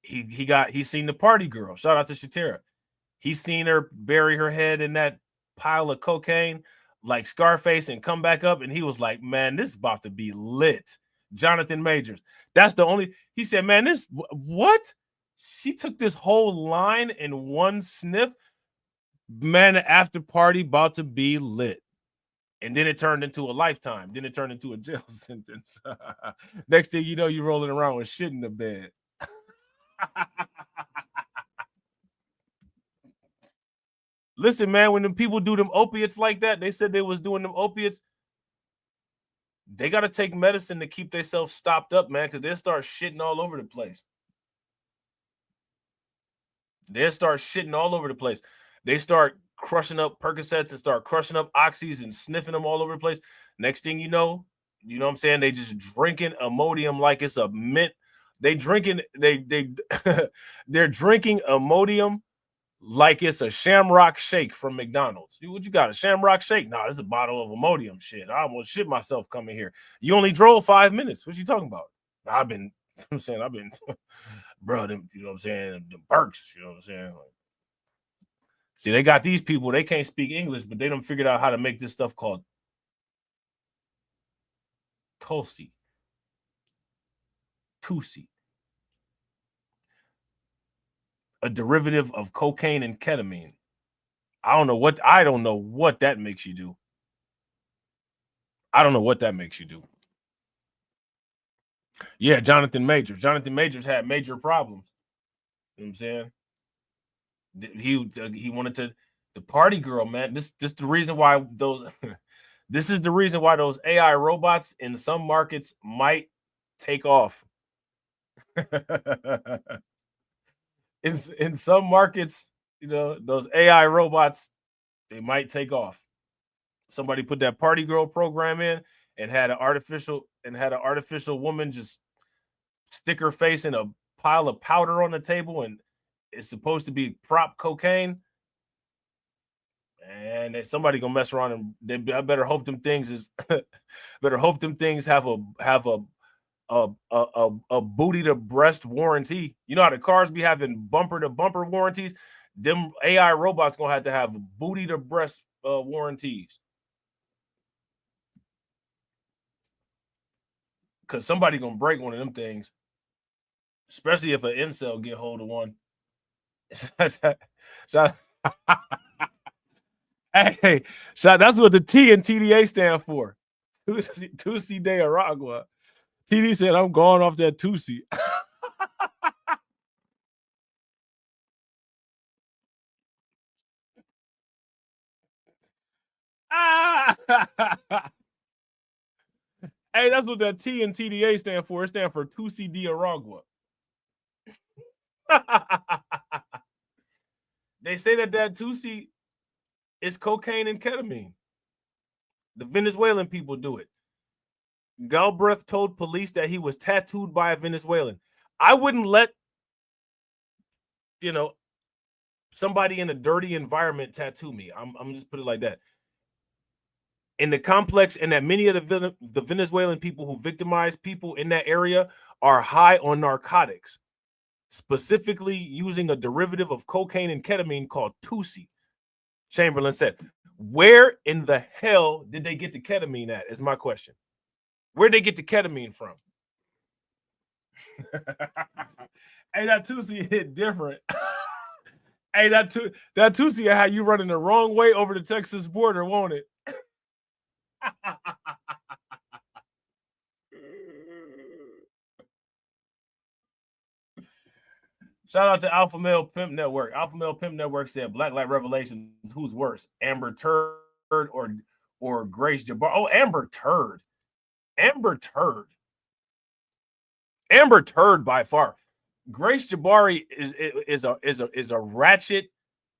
He seen the party girl. Shout out to Shatera. He seen her bury her head in that pile of cocaine like Scarface and come back up, and he was like, man, this is about to be lit. Jonathan Majors. He said, man, what? She took this whole line in one sniff. Man, the after party about to be lit. And then it turned into a lifetime. Then it turned into a jail sentence. Next thing you know, you're rolling around with shit in the bed. Listen, man, when them people do them opiates like that, they said they was doing them opiates. They got to take medicine to keep themselves stopped up, man, because they'll start shitting all over the place. They start crushing up Percocets and start crushing up Oxys and sniffing them all over the place. Next thing you know what I'm saying? They just drinking Imodium like it's a mint. They're drinking Imodium like it's a Shamrock Shake from McDonald's. What you got? A Shamrock Shake? No, this is a bottle of Imodium. Shit, I almost shit myself coming here. You only drove 5 minutes. What you talking about? I've been bro, them, you know what I'm saying? The Burks, you know what I'm saying? Like, see, they got these people, they can't speak English, but they done figured out how to make this stuff called Tulsi. A derivative of cocaine and ketamine. I don't know what that makes you do. Yeah, Jonathan Majors. Jonathan Majors had major problems. You know what I'm saying? He wanted to the party girl, man. This is the reason why those this is the reason why those AI robots in some markets might take off. in some markets, you know, those AI robots, they might take off. Somebody put that party girl program in and had an artificial woman just stick her face in a pile of powder on the table, and it's supposed to be prop cocaine. And somebody gonna mess around and I better hope them things have a booty to breast warranty. You know how the cars be having bumper to bumper warranties? Them AI robots gonna have to have booty to breast warranties. Cause somebody gonna break one of them things, especially if an incel get hold of one. Hey, that's what the T and TDA stand for. Tusi de Aragua. TD said, I'm going off that Tusi. Hey, that's what that T and TDA stand for. It stands for Tusi Diaragua. They say that Tusi is cocaine and ketamine. The Venezuelan people do it. Galbraith told police that he was tattooed by a Venezuelan. I wouldn't let, somebody in a dirty environment tattoo me. I'm just put it like that. In the complex, and that many of the Venezuelan people who victimize people in that area are high on narcotics, specifically using a derivative of cocaine and ketamine called Tusi. Chamberlain said, where in the hell did they get the ketamine at, is my question. Where'd they get the ketamine from? Hey, that Tusi hit different. Hey, that Tusi how you running the wrong way over the Texas border, won't it? Shout out to Alpha Male Pimp Network. Alpha Male Pimp Network said Black Light Revelations, who's worse, Amber Turd or Grace Jabbar? Oh, Amber Turd. Amber Turd by far. Grace Jabari is a ratchet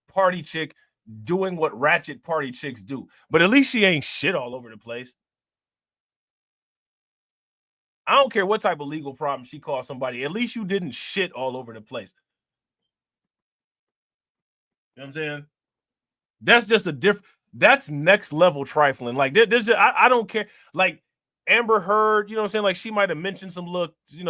party chick doing what ratchet party chicks do. But at least she ain't shit all over the place. I don't care what type of legal problem she caused somebody. At least you didn't shit all over the place. You know what I'm saying? That's just that's next level trifling. Like I don't care. Like Amber Heard, you know what I'm saying? Like she might have mentioned some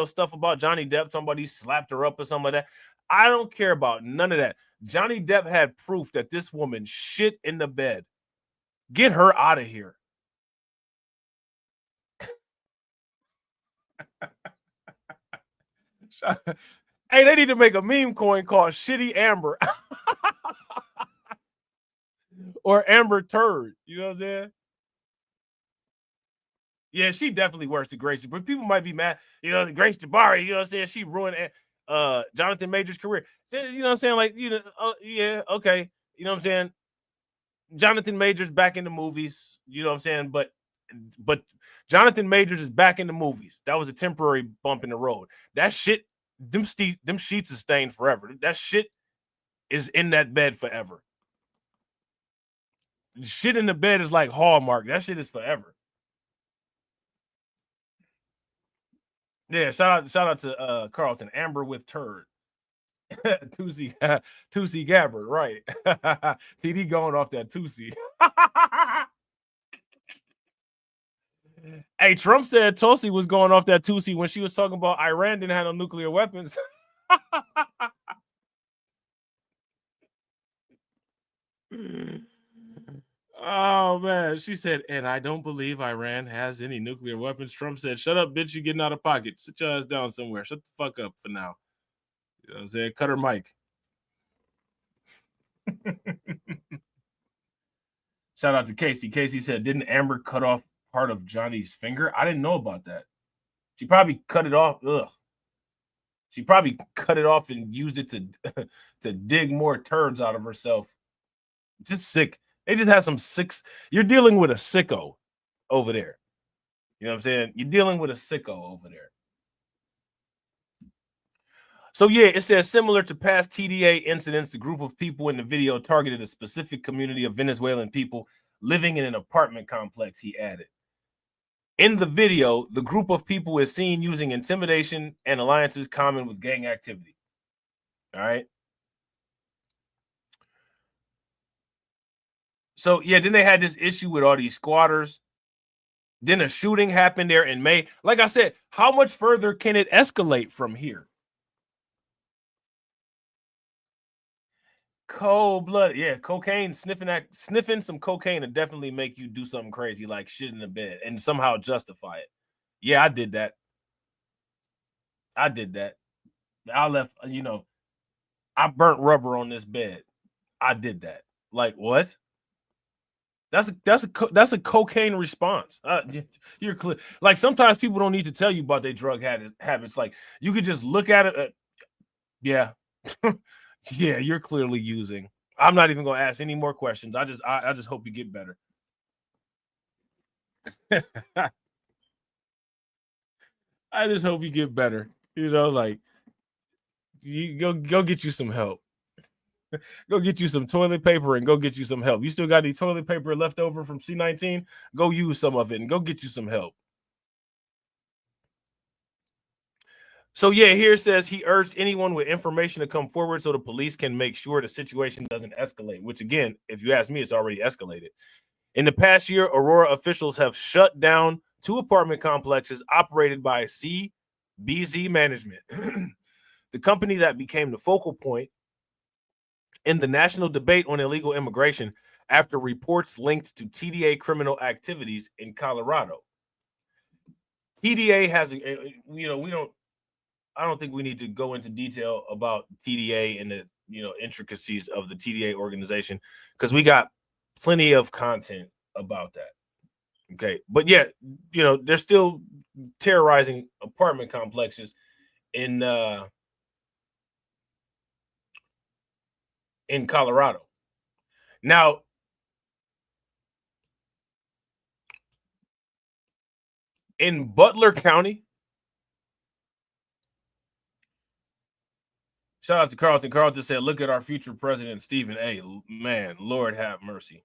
stuff about Johnny Depp, somebody slapped her up or something like that. I don't care about none of that. Johnny Depp had proof that this woman shit in the bed. Get her out of here. Hey, they need to make a meme coin called Shitty Amber. Or Amber Turd. You know what I'm saying? Yeah, she definitely worse than Grace. But people might be mad. Grace Jabari, you know what I'm saying? She ruined Jonathan Major's career. So, you know what I'm saying? Like, yeah, okay. You know what I'm saying? Jonathan Majors back in the movies. You know what I'm saying? But Jonathan Majors is back in the movies. That was a temporary bump in the road. That shit, them sheets is stained forever. That shit is in that bed forever. Shit in the bed is like Hallmark. That shit is forever. Yeah, shout out to Carlton. Amber with Turd. Tusi Gabbard, right. TD going off that Tusi. Hey, Trump said Tulsi was going off that Tusi when she was talking about Iran didn't have no nuclear weapons. Oh, man. She said, and I don't believe Iran has any nuclear weapons. Trump said, shut up, bitch. You're getting out of pocket. Sit your ass down somewhere. Shut the fuck up for now. You know what I'm saying? Cut her mic. Shout out to Casey. Casey said, didn't Amber cut off part of Johnny's finger? I didn't know about that. She probably cut it off. Ugh. She probably cut it off and used it to dig more turds out of herself. Just sick. They just had some six. You're dealing with a sicko over there. You know what I'm saying? You're dealing with a sicko over there. So, yeah, it says similar to past TDA incidents, the group of people in the video targeted a specific community of Venezuelan people living in an apartment complex, he added. In the video, the group of people is seen using intimidation and alliances common with gang activity. All right. So, yeah, then they had this issue with all these squatters. Then a shooting happened there in May. Like I said, how much further can it escalate from here? Cold blood. Yeah, cocaine, sniffing some cocaine will definitely make you do something crazy like shit in the bed and somehow justify it. Yeah, I did that. I left, I burnt rubber on this bed. I did that. Like, what? That's a cocaine response. You're clear. Like, sometimes people don't need to tell you about their drug habits. Like, you could just look at it. Yeah. Yeah, you're clearly using. I'm not even going to ask any more questions. I just hope you get better. I just hope you get better. You know, like you go get you some help. Go get you some toilet paper and go get you some help. You still got any toilet paper left over from C-19? Go use some of it and go get you some help. So yeah, here it says he urged anyone with information to come forward so the police can make sure the situation doesn't escalate, which again, if you ask me, it's already escalated. In the past year, Aurora officials have shut down 2 apartment complexes operated by CBZ Management, the company that became the focal point in the national debate on illegal immigration after reports linked to TDA criminal activities in Colorado. TDA has, I don't think we need to go into detail about TDA and the intricacies of the TDA organization because we got plenty of content about that. Okay, but yeah, they're still terrorizing apartment complexes in Colorado. Now, in Butler County, shout out to Carlton. Carlton said, look at our future president, Stephen A. Man, Lord have mercy.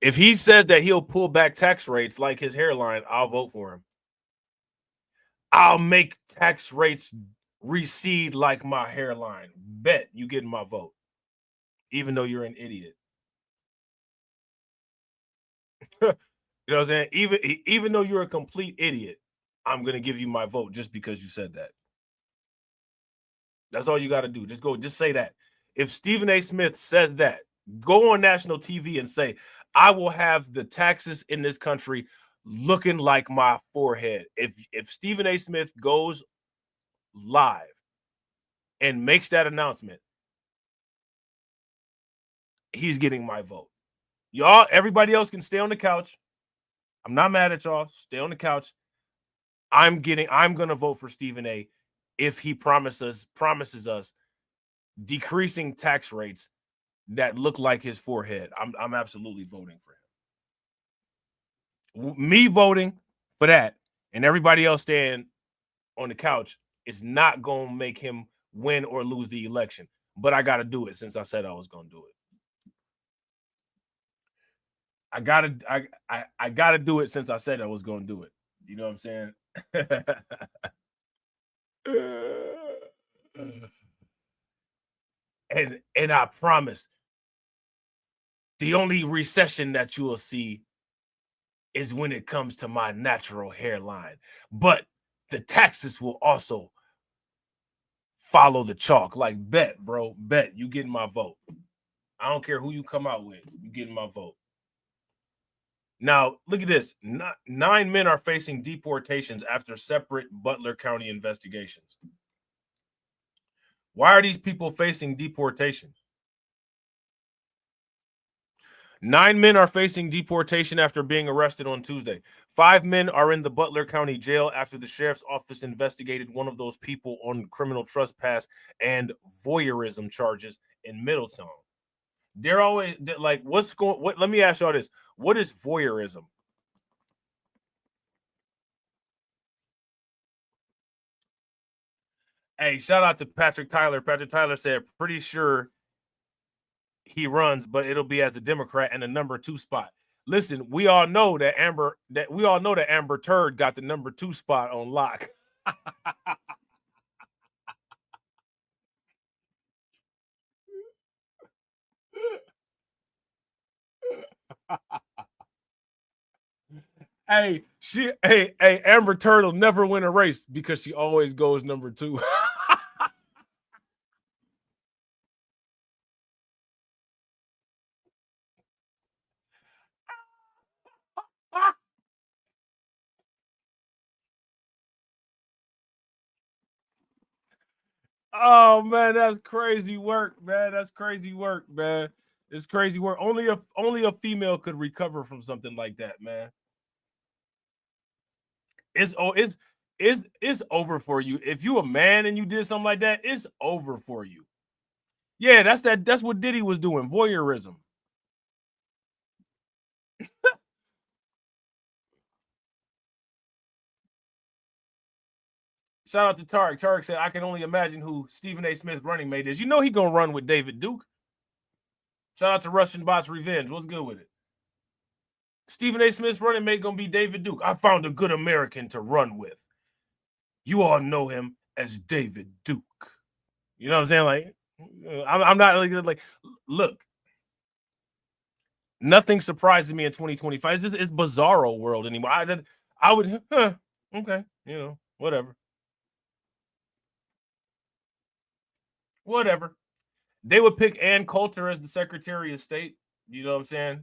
If he says that he'll pull back tax rates like his hairline, I'll vote for him. I'll make tax rates recede like my hairline. Bet you getting my vote, even though you're an idiot. You know what I'm saying? Even though you're a complete idiot, I'm going to give you my vote just because you said that. That's all you got to do. Just say that. If Stephen A. Smith says that, go on national TV and say, I will have the taxes in this country looking like my forehead. If Stephen A. Smith goes live and makes that announcement, he's getting my vote. Y'all, everybody else can stay on the couch. I'm not mad at y'all. Stay on the couch. I'm going to vote for Stephen A. if he promises us decreasing tax rates that look like his forehead. I'm absolutely voting for him. Me voting for that and everybody else staying on the couch is not going to make him win or lose the election. But I got to do it since I said I was going to do it. I gotta do it since I said I was going to do it. You know what I'm saying? And I promise, the only recession that you will see is when it comes to my natural hairline. But the taxes will also follow the chalk. Like, bet, bro, bet. You getting my vote. I don't care who you come out with. You getting my vote. Now, look at this. 9 men are facing deportations after separate Butler County investigations. Why are these people facing deportation? 9 men are facing deportation after being arrested on Tuesday. 5 men are in the Butler County Jail after the sheriff's office investigated one of those people on criminal trespass and voyeurism charges in Middletown. They're always like, let me ask y'all this. What is voyeurism? Hey, shout out to Patrick Tyler. Patrick Tyler said, pretty sure he runs, but it'll be as a Democrat and a number 2 spot. Listen, we all know that Amber Turd got the number 2 spot on lock. Hey, Amber Turd will never win a race because she always goes number 2. Oh man, that's crazy work, man. That's crazy work, man. It's crazy work. Only a female could recover from something like that, man. It's over for you. If you a man and you did something like that, it's over for you. Yeah, that's what Diddy was doing, voyeurism. Shout out to Tarek. Tarek said, I can only imagine who Stephen A. Smith running mate is. You know he gonna run with David Duke. Shout out to Russian Bots Revenge. What's good with it? Stephen A. Smith's running mate gonna be David Duke. I found a good American to run with. You all know him as David Duke. You know what I'm saying? Like, I'm not really good. Like, look, nothing surprises me in 2025. It's bizarro world anymore. I would, okay, you know, whatever. Whatever. They would pick Ann Coulter as the Secretary of State. You know what I'm saying?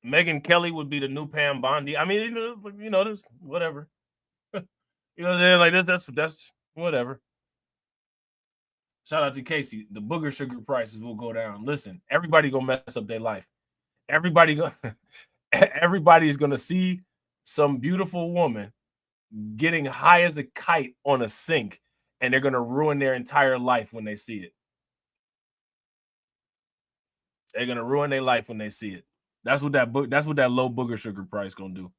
Megyn Kelly would be the new Pam Bondi. I mean, you know, there's whatever. You know what I'm saying? Like that's whatever. Shout out to Casey. The booger sugar prices will go down. Listen, everybody gonna mess up their life. Everybody's gonna see some beautiful woman getting high as a kite on a sink, and they're gonna ruin their entire life when they see it. They're gonna ruin their life when they see it. That's what that low booger sugar price gonna do.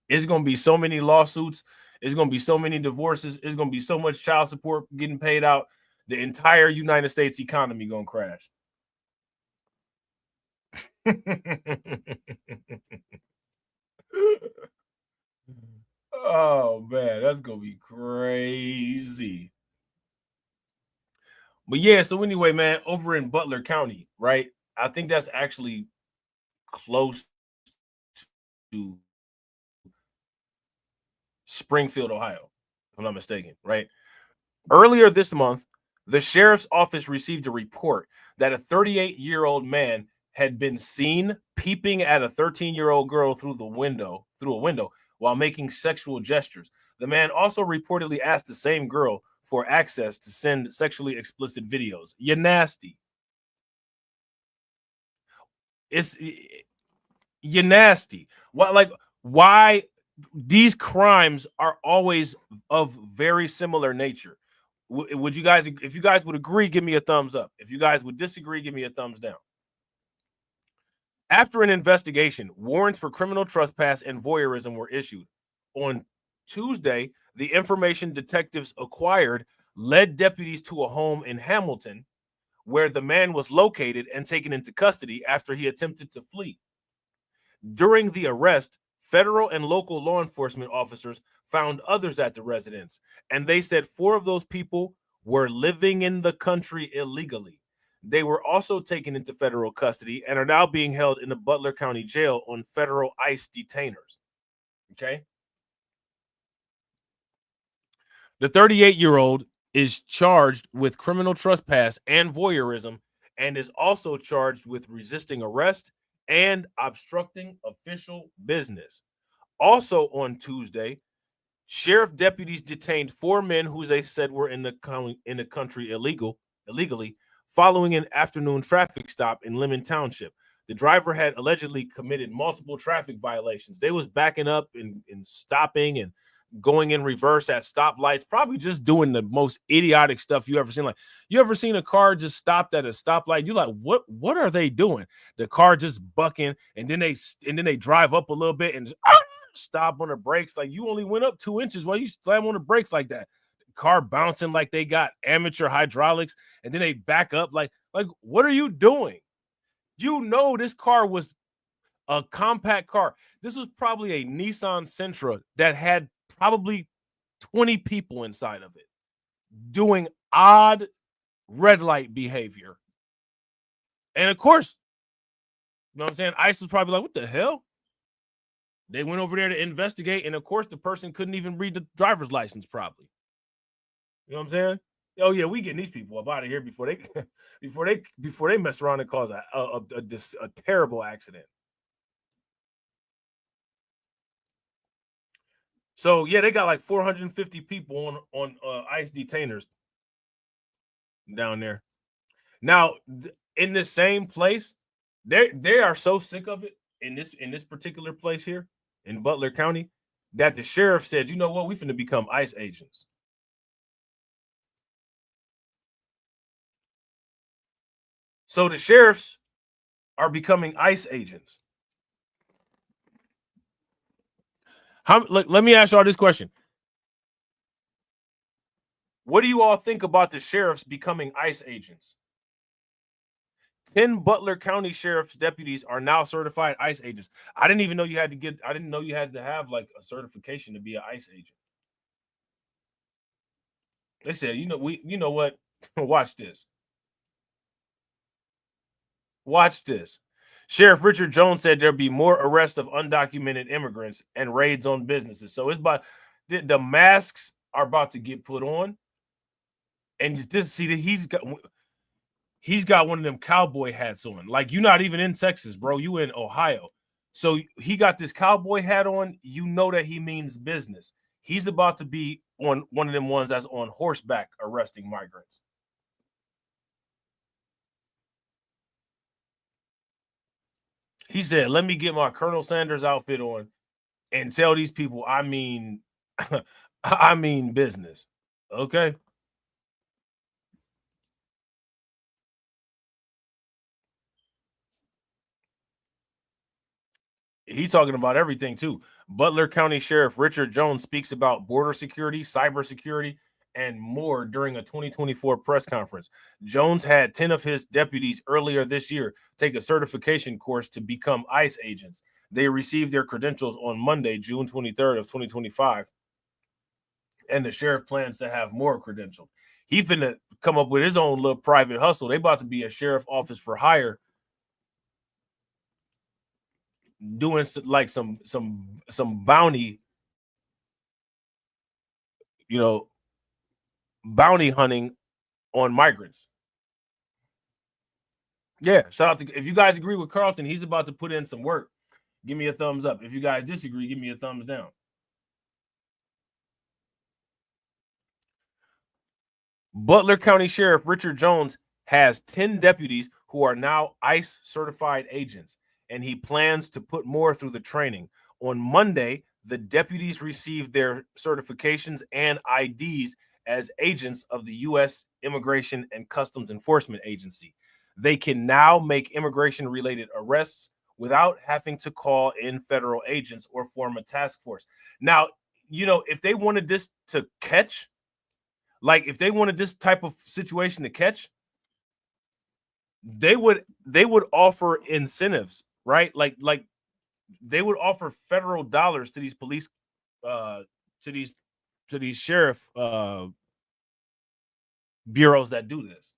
It's gonna be so many lawsuits. It's gonna be so many divorces. It's gonna be so much child support getting paid out. The entire United States economy gonna crash. Oh man, that's gonna be crazy. But yeah, so anyway, man, over in Butler County, right? I think that's actually close to Springfield, Ohio, if I'm not mistaken, right? Earlier this month, the sheriff's office received a report that a 38-year-old man had been seen peeping at a 13-year-old girl through a window while making sexual gestures. The man also reportedly asked the same girl for access to send sexually explicit videos. You're nasty. You're nasty. Why these crimes are always of very similar nature? Would you guys, if you guys would agree, give me a thumbs up. If you guys would disagree, give me a thumbs down. After an investigation, warrants for criminal trespass and voyeurism were issued. On Tuesday, the information detectives acquired led deputies to a home in Hamilton where the man was located and taken into custody after he attempted to flee. During the arrest, federal and local law enforcement officers found others at the residence, and they said 4 of those people were living in the country illegally. They were also taken into federal custody and are now being held in the Butler County Jail on federal ICE detainers. Okay? The 38-year-old is charged with criminal trespass and voyeurism and is also charged with resisting arrest and obstructing official business. Also on Tuesday, sheriff deputies detained 4 men who they said were in the country illegally following an afternoon traffic stop in Lemon Township. The driver had allegedly committed multiple traffic violations. They was backing up and stopping and going in reverse at stoplights, probably just doing the most idiotic stuff you ever seen. Like, you ever seen a car just stopped at a stoplight? You're like, what are they doing? The car just bucking, and then they drive up a little bit and just, stop on the brakes. Like, you only went up 2 inches. Why you slam on the brakes like that? The car bouncing like they got amateur hydraulics, and then they back up. Like what are you doing? You know this car was a compact car. This was probably a Nissan Sentra that had probably 20 people inside of it doing odd red light behavior. And of course, you know what I'm saying? ICE was probably like, what the hell? They went over there to investigate, and of course, the person couldn't even read the driver's license probably. You know what I'm saying? Oh yeah, we getting these people up out of here before they mess around and cause a terrible accident. So yeah, they got like 450 people on ICE detainers down there. Now, in the same place, they are so sick of it in this particular place here in Butler County that the sheriff said, you know what, we finna become ICE agents. So the sheriffs are becoming ICE agents. Let me ask y'all this question. What do you all think about the sheriffs becoming ICE agents? 10 Butler County Sheriff's deputies are now certified ICE agents. I didn't even know you had to get, I didn't know you had to have like a certification to be an ICE agent. They said, you know what? Watch this. Watch this. Sheriff Richard Jones said there'll be more arrests of undocumented immigrants and raids on businesses. So it's about the masks are about to get put on. And this, see that he's got one of them cowboy hats on. Like, you're not even in Texas, bro. You in Ohio. So he got this cowboy hat on. You know that he means business. He's about to be on one of them ones that's on horseback arresting migrants. He said, let me get my Colonel Sanders outfit on and tell these people I mean I mean business. Okay. He's talking about everything too. Butler County Sheriff Richard Jones speaks about border security, cybersecurity, and more during a 2024 press conference. Jones had 10 of his deputies earlier this year take a certification course to become ICE agents. They received their credentials on Monday, June 23rd of 2025. And the sheriff plans to have more credentials. He finna come up with his own little private hustle. They about to be a sheriff office for hire, doing like some bounty, bounty hunting on migrants. Yeah, shout out to, if you guys agree with Carlton, he's about to put in some work. Give me a thumbs up. If you guys disagree, give me a thumbs down. Butler County Sheriff Richard Jones has 10 deputies who are now ICE certified agents, and he plans to put more through the training. On Monday, the deputies received their certifications and IDs as agents of the U.S. Immigration and Customs Enforcement Agency. They can now make immigration-related arrests without having to call in federal agents or form a task force. Now, if they wanted this to catch, like if they wanted this type of situation to catch, they would offer incentives, right? Like they would offer federal dollars to these police, to these sheriff bureaus that do this.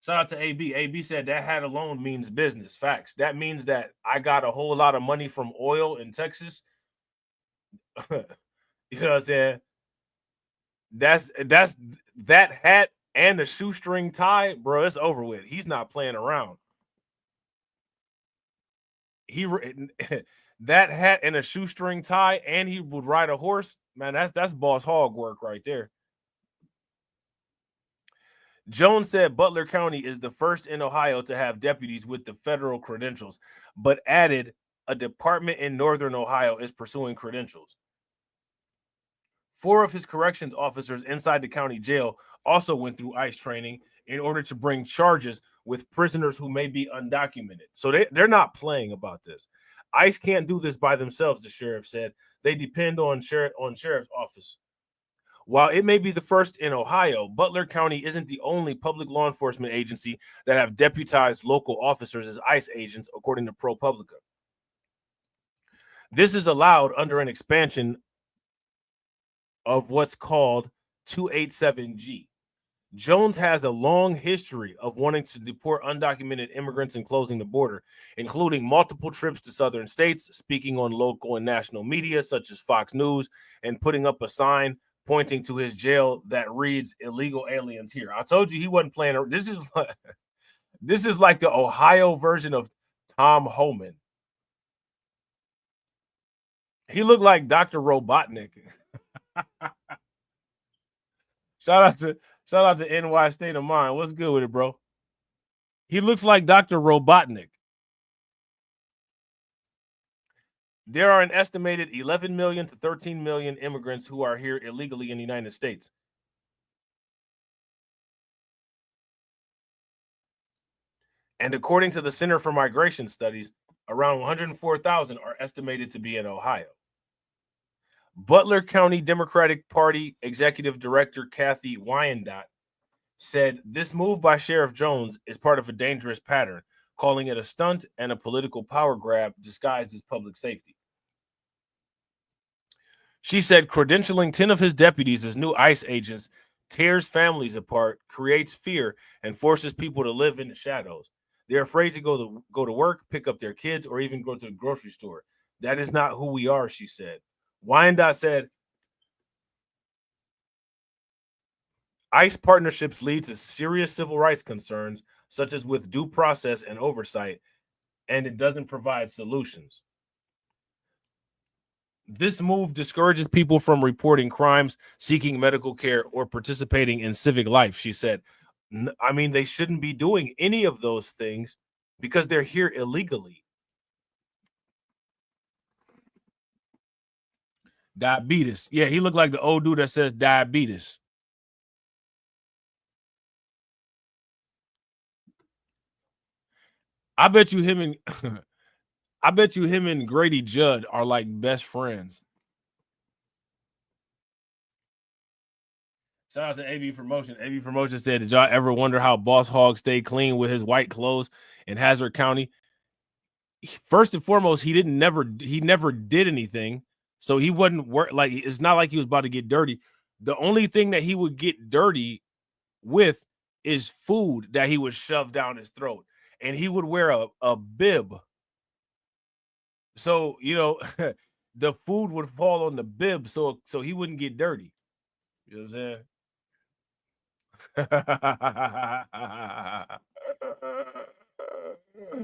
Shout out to AB. AB said that hat alone means business. Facts. That means that I got a whole lot of money from oil in Texas. You know what I'm saying? That's that hat and the shoestring tie, bro. It's over with. He's not playing around. That hat and a shoestring tie, and he would ride a horse. Man, that's boss hog work right there. Jones said Butler County is the first in Ohio to have deputies with the federal credentials, but added a department in Northern Ohio is pursuing credentials. 4 of his corrections officers inside the county jail also went through ICE training in order to bring charges with prisoners who may be undocumented. So they're not playing about this. ICE can't do this by themselves, the sheriff said. They depend on sheriff's office. While it may be the first in Ohio, Butler County isn't the only public law enforcement agency that have deputized local officers as ICE agents, according to ProPublica. This is allowed under an expansion of what's called 287G. Jones has a long history of wanting to deport undocumented immigrants and closing the border, including multiple trips to southern states, speaking on local and national media such as Fox News, and putting up a sign pointing to his jail that reads "illegal aliens here." I told you he wasn't playing. This is like the Ohio version of Tom Homan. He looked like Dr. Robotnik. Shout out to NY State of Mind. What's good with it, bro? He looks like Dr. Robotnik. There are an estimated 11 million to 13 million immigrants who are here illegally in the United States. And according to the Center for Migration Studies, around 104,000 are estimated to be in Ohio. Butler County Democratic Party Executive Director Kathy Wyandotte said this move by Sheriff Jones is part of a dangerous pattern, calling it a stunt and a political power grab disguised as public safety. She said credentialing 10 of his deputies as new ICE agents tears families apart, creates fear, and forces people to live in the shadows. They're afraid to go to work, pick up their kids, or even go to the grocery store. That is not who we are, she said. Wyandotte said, ICE partnerships lead to serious civil rights concerns, such as with due process and oversight, and it doesn't provide solutions. This move discourages people from reporting crimes, seeking medical care, or participating in civic life, she said. I mean, they shouldn't be doing any of those things because they're here illegally. Diabetes. Yeah, he looked like the old dude that says diabetes. I bet you him and Grady Judd are like best friends. Shout out to AB Promotion. AB Promotion said, did y'all ever wonder how Boss Hogg stayed clean with his white clothes in Hazard County? First and foremost, he never did anything. So he wasn't like, it's not like he was about to get dirty. The only thing that he would get dirty with is food that he would shove down his throat. And he would wear a bib. So, you know, the food would fall on the bib so he wouldn't get dirty. You know what I'm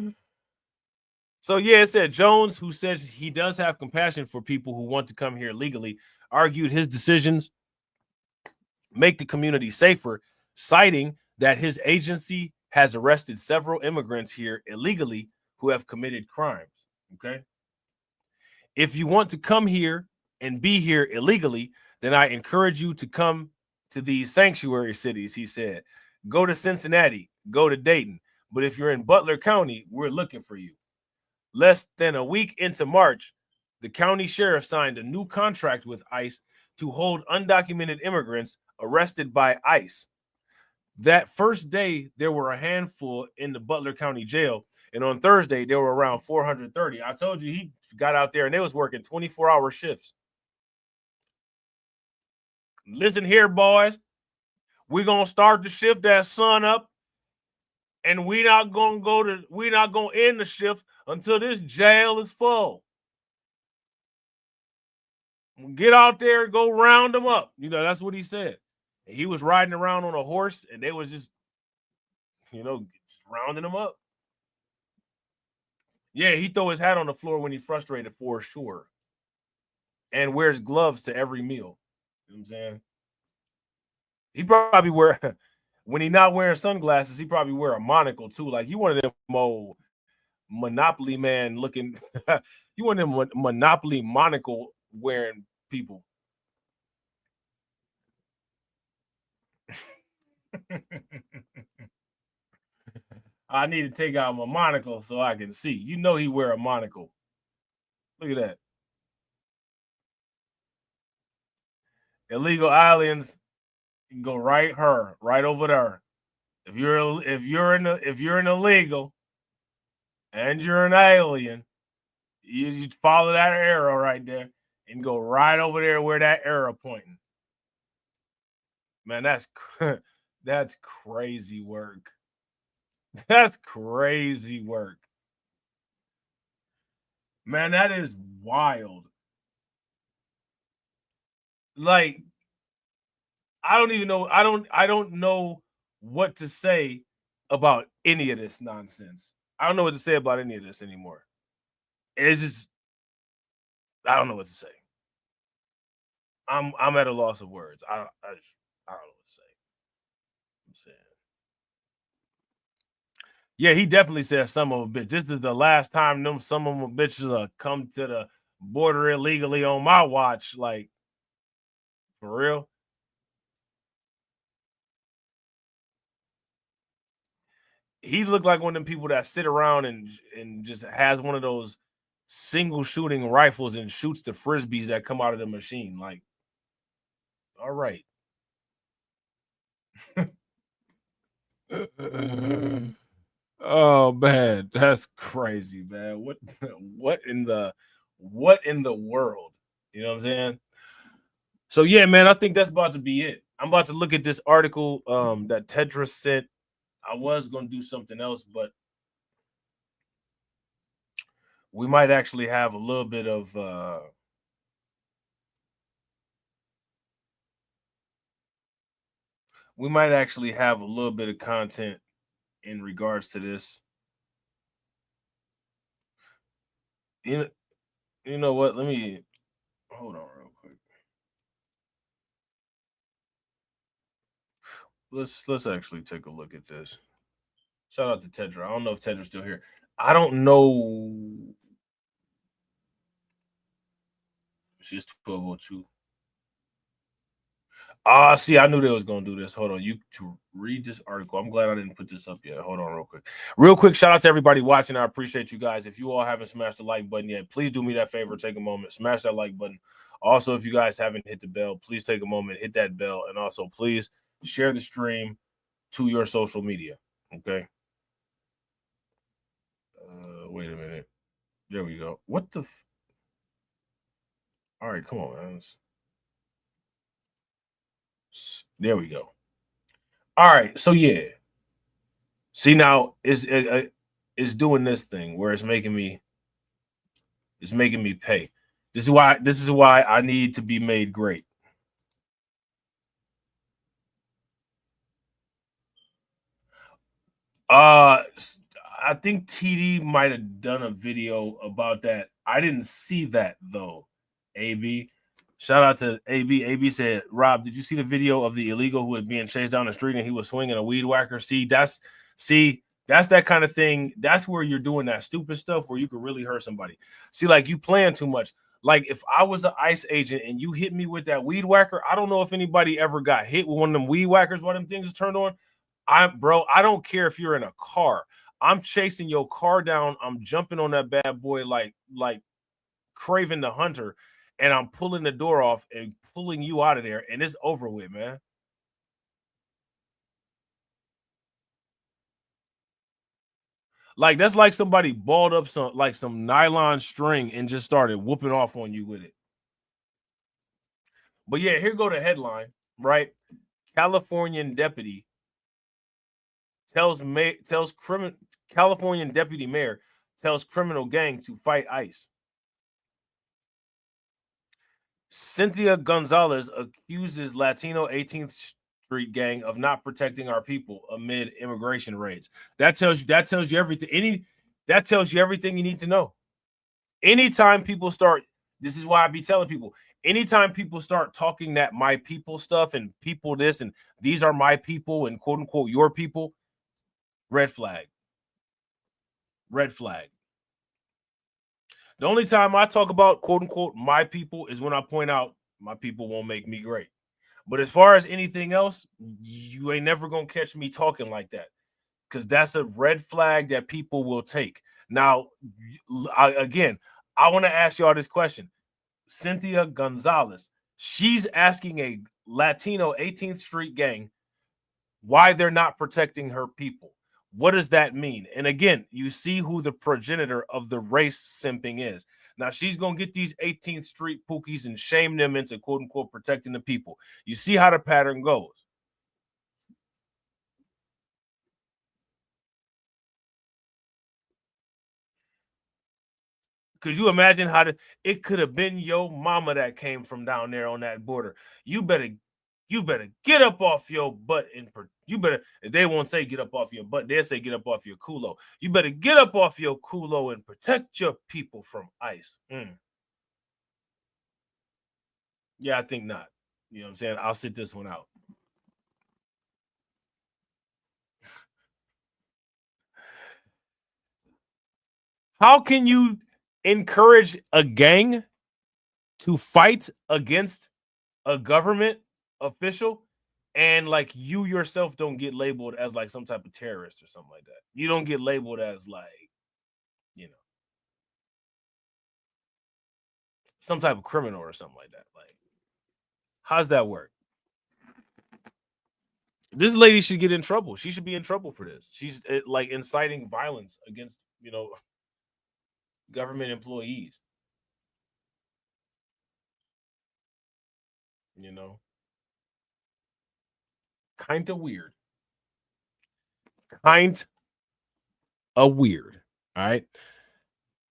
saying? So, yeah, it said Jones, who says he does have compassion for people who want to come here legally, argued his decisions make the community safer, citing that his agency has arrested several immigrants here illegally who have committed crimes. Okay. If you want to come here and be here illegally, then I encourage you to come to these sanctuary cities, he said. Go to Cincinnati, go to Dayton. But if you're in Butler County, we're looking for you. Less than a week into March, the county sheriff signed a new contract with ICE to hold undocumented immigrants arrested by ICE. That first day, there were a handful in the Butler County jail. And on Thursday, there were around 430. I told you he got out there and they was working 24-hour shifts. Listen here, boys. We're going to start the shift at sun up. And we're not going to end the shift until this jail is full. Get out there and go round them up. You know, that's what he said. And he was riding around on a horse and they was just, you know, just rounding them up. Yeah, he throw his hat on the floor when he's frustrated for sure. And wears gloves to every meal. You know what I'm saying? He probably wear, when he not wearing sunglasses, he probably wear a monocle too. Like he one of them old Monopoly man looking, he one of them Monopoly monocle wearing people. I need to take out my monocle so I can see. You know he wear a monocle. Look at that. Illegal aliens, you can go right over there. If you're an illegal and you're an alien, you follow that arrow right there and go right over there where that arrow pointing. Man, that's crazy work. That's crazy work. Man, that is wild. Like, I don't even know. I don't know what to say about any of this nonsense. I don't know what to say about any of this anymore. It's just, I don't know what to say. I'm at a loss of words. I don't know what to say. I'm saying. Yeah, he definitely said some of a bitch. This is the last time some of them bitches come to the border illegally on my watch. Like, for real. He looked like one of them people that sit around and just has one of those single shooting rifles and shoots the frisbees that come out of the machine. Like, all right. Oh man, that's crazy, man. What in the world? You know what I'm saying? So yeah, man, I think that's about to be it. I'm about to look at this article that Tedra sent. I was gonna do something else, but we might actually have a little bit of content in regards to this. You know what? Let me hold on real quick. Let's actually take a look at this. Shout out to Tedra. I don't know if Tedra's still here. I don't know. She's 1202. See, I knew they was gonna do this. Hold on, to read this article. I'm glad I didn't put this up yet. Hold on, real quick. Shout out to everybody watching. I appreciate you guys. If you all haven't smashed the like button yet, please do me that favor. Take a moment, smash that like button. Also, if you guys haven't hit the bell, please take a moment, hit that bell, and also please share the stream to your social media. Okay. Wait a minute. There we go. What the? All right, come on, man. There we go. All right, so yeah. See, now it's doing this thing where it's making me pay. This is why I need to be made great. I think TD might have done a video about that. I didn't see that though. AB. Shout out to AB. AB said, Rob, did you see the video of the illegal who was being chased down the street and he was swinging a weed whacker? See, that's that kind of thing. That's where you're doing that stupid stuff where you could really hurt somebody. See, like you playing too much. Like if I was an ICE agent and you hit me with that weed whacker, I don't know if anybody ever got hit with one of them weed whackers while them things is turned on. I don't care if you're in a car. I'm chasing your car down. I'm jumping on that bad boy like Craven the Hunter. And I'm pulling the door off and pulling you out of there, and it's over with, man. Like that's like somebody balled up some nylon string and just started whooping off on you with it. But yeah, here go the headline, right? Californian deputy Californian deputy mayor tells criminal gang to fight ICE. Cynthia Gonzalez accuses Latino 18th Street gang of not protecting our people amid immigration raids. That tells you everything. That tells you everything you need to know. Anytime people start, this is why I be telling people, anytime people start talking that my people stuff and people this and these are my people and quote unquote your people, red flag. Red flag. The only time I talk about quote unquote my people is when I point out my people won't make me great. But as far as anything else, you ain't never gonna catch me talking like that because that's a red flag that people will take. Now, I want to ask y'all this question. Cynthia Gonzalez, she's asking a Latino 18th Street gang why they're not protecting her people. What does that mean? And again, you see who the progenitor of the race simping is. Now, she's going to get these 18th Street pookies and shame them into quote unquote protecting the people. You see how the pattern goes. Could you imagine how it could have been your mama that came from down there on that border? You better get up off your butt and they won't say get up off your butt. They'll say get up off your culo. You better get up off your culo and protect your people from ICE. Yeah, I think not. You know what I'm saying? I'll sit this one out. How can you encourage a gang to fight against a government official and like you yourself don't get labeled as like some type of terrorist or something like that? You don't get labeled as like, you know. some type of criminal or something like that. Like, how's that work? This lady should get in trouble. She should be in trouble for this. She's like inciting violence against, you know, government employees. You know, kind of weird. Kind of weird. All right.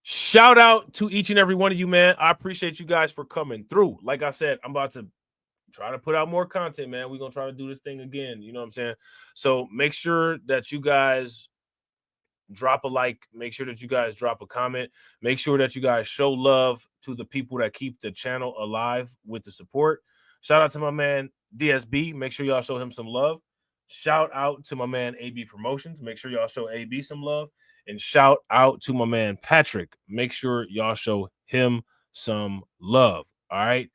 Shout out to each and every one of you, man. I appreciate you guys for coming through. Like I said, I'm about to try to put out more content, man. We're going to try to do this thing again. You know what I'm saying? So make sure that you guys drop a like. Make sure that you guys drop a comment. Make sure that you guys show love to the people that keep the channel alive with the support. Shout out to my man DSB. Make sure y'all show him some love. Shout out to my man AB Promotions. Make sure y'all show AB some love. And shout out to my man Patrick. Make sure y'all show him some love. All right.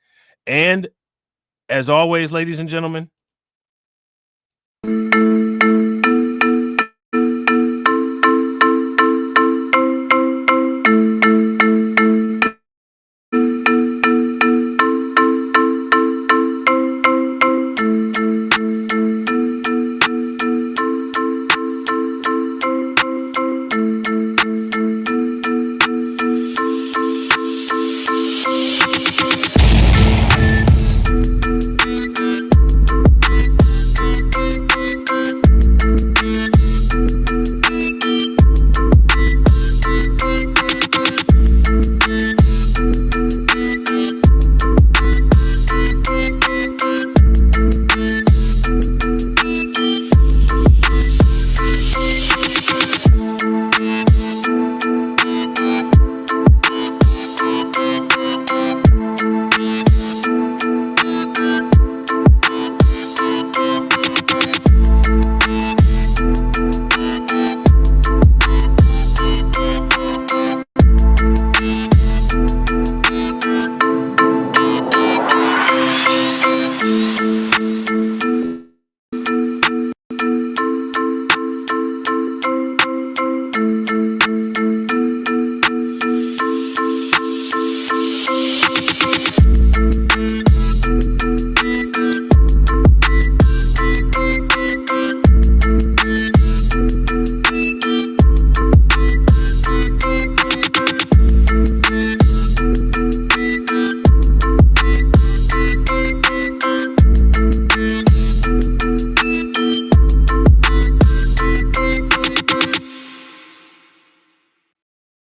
And as always, ladies and gentlemen,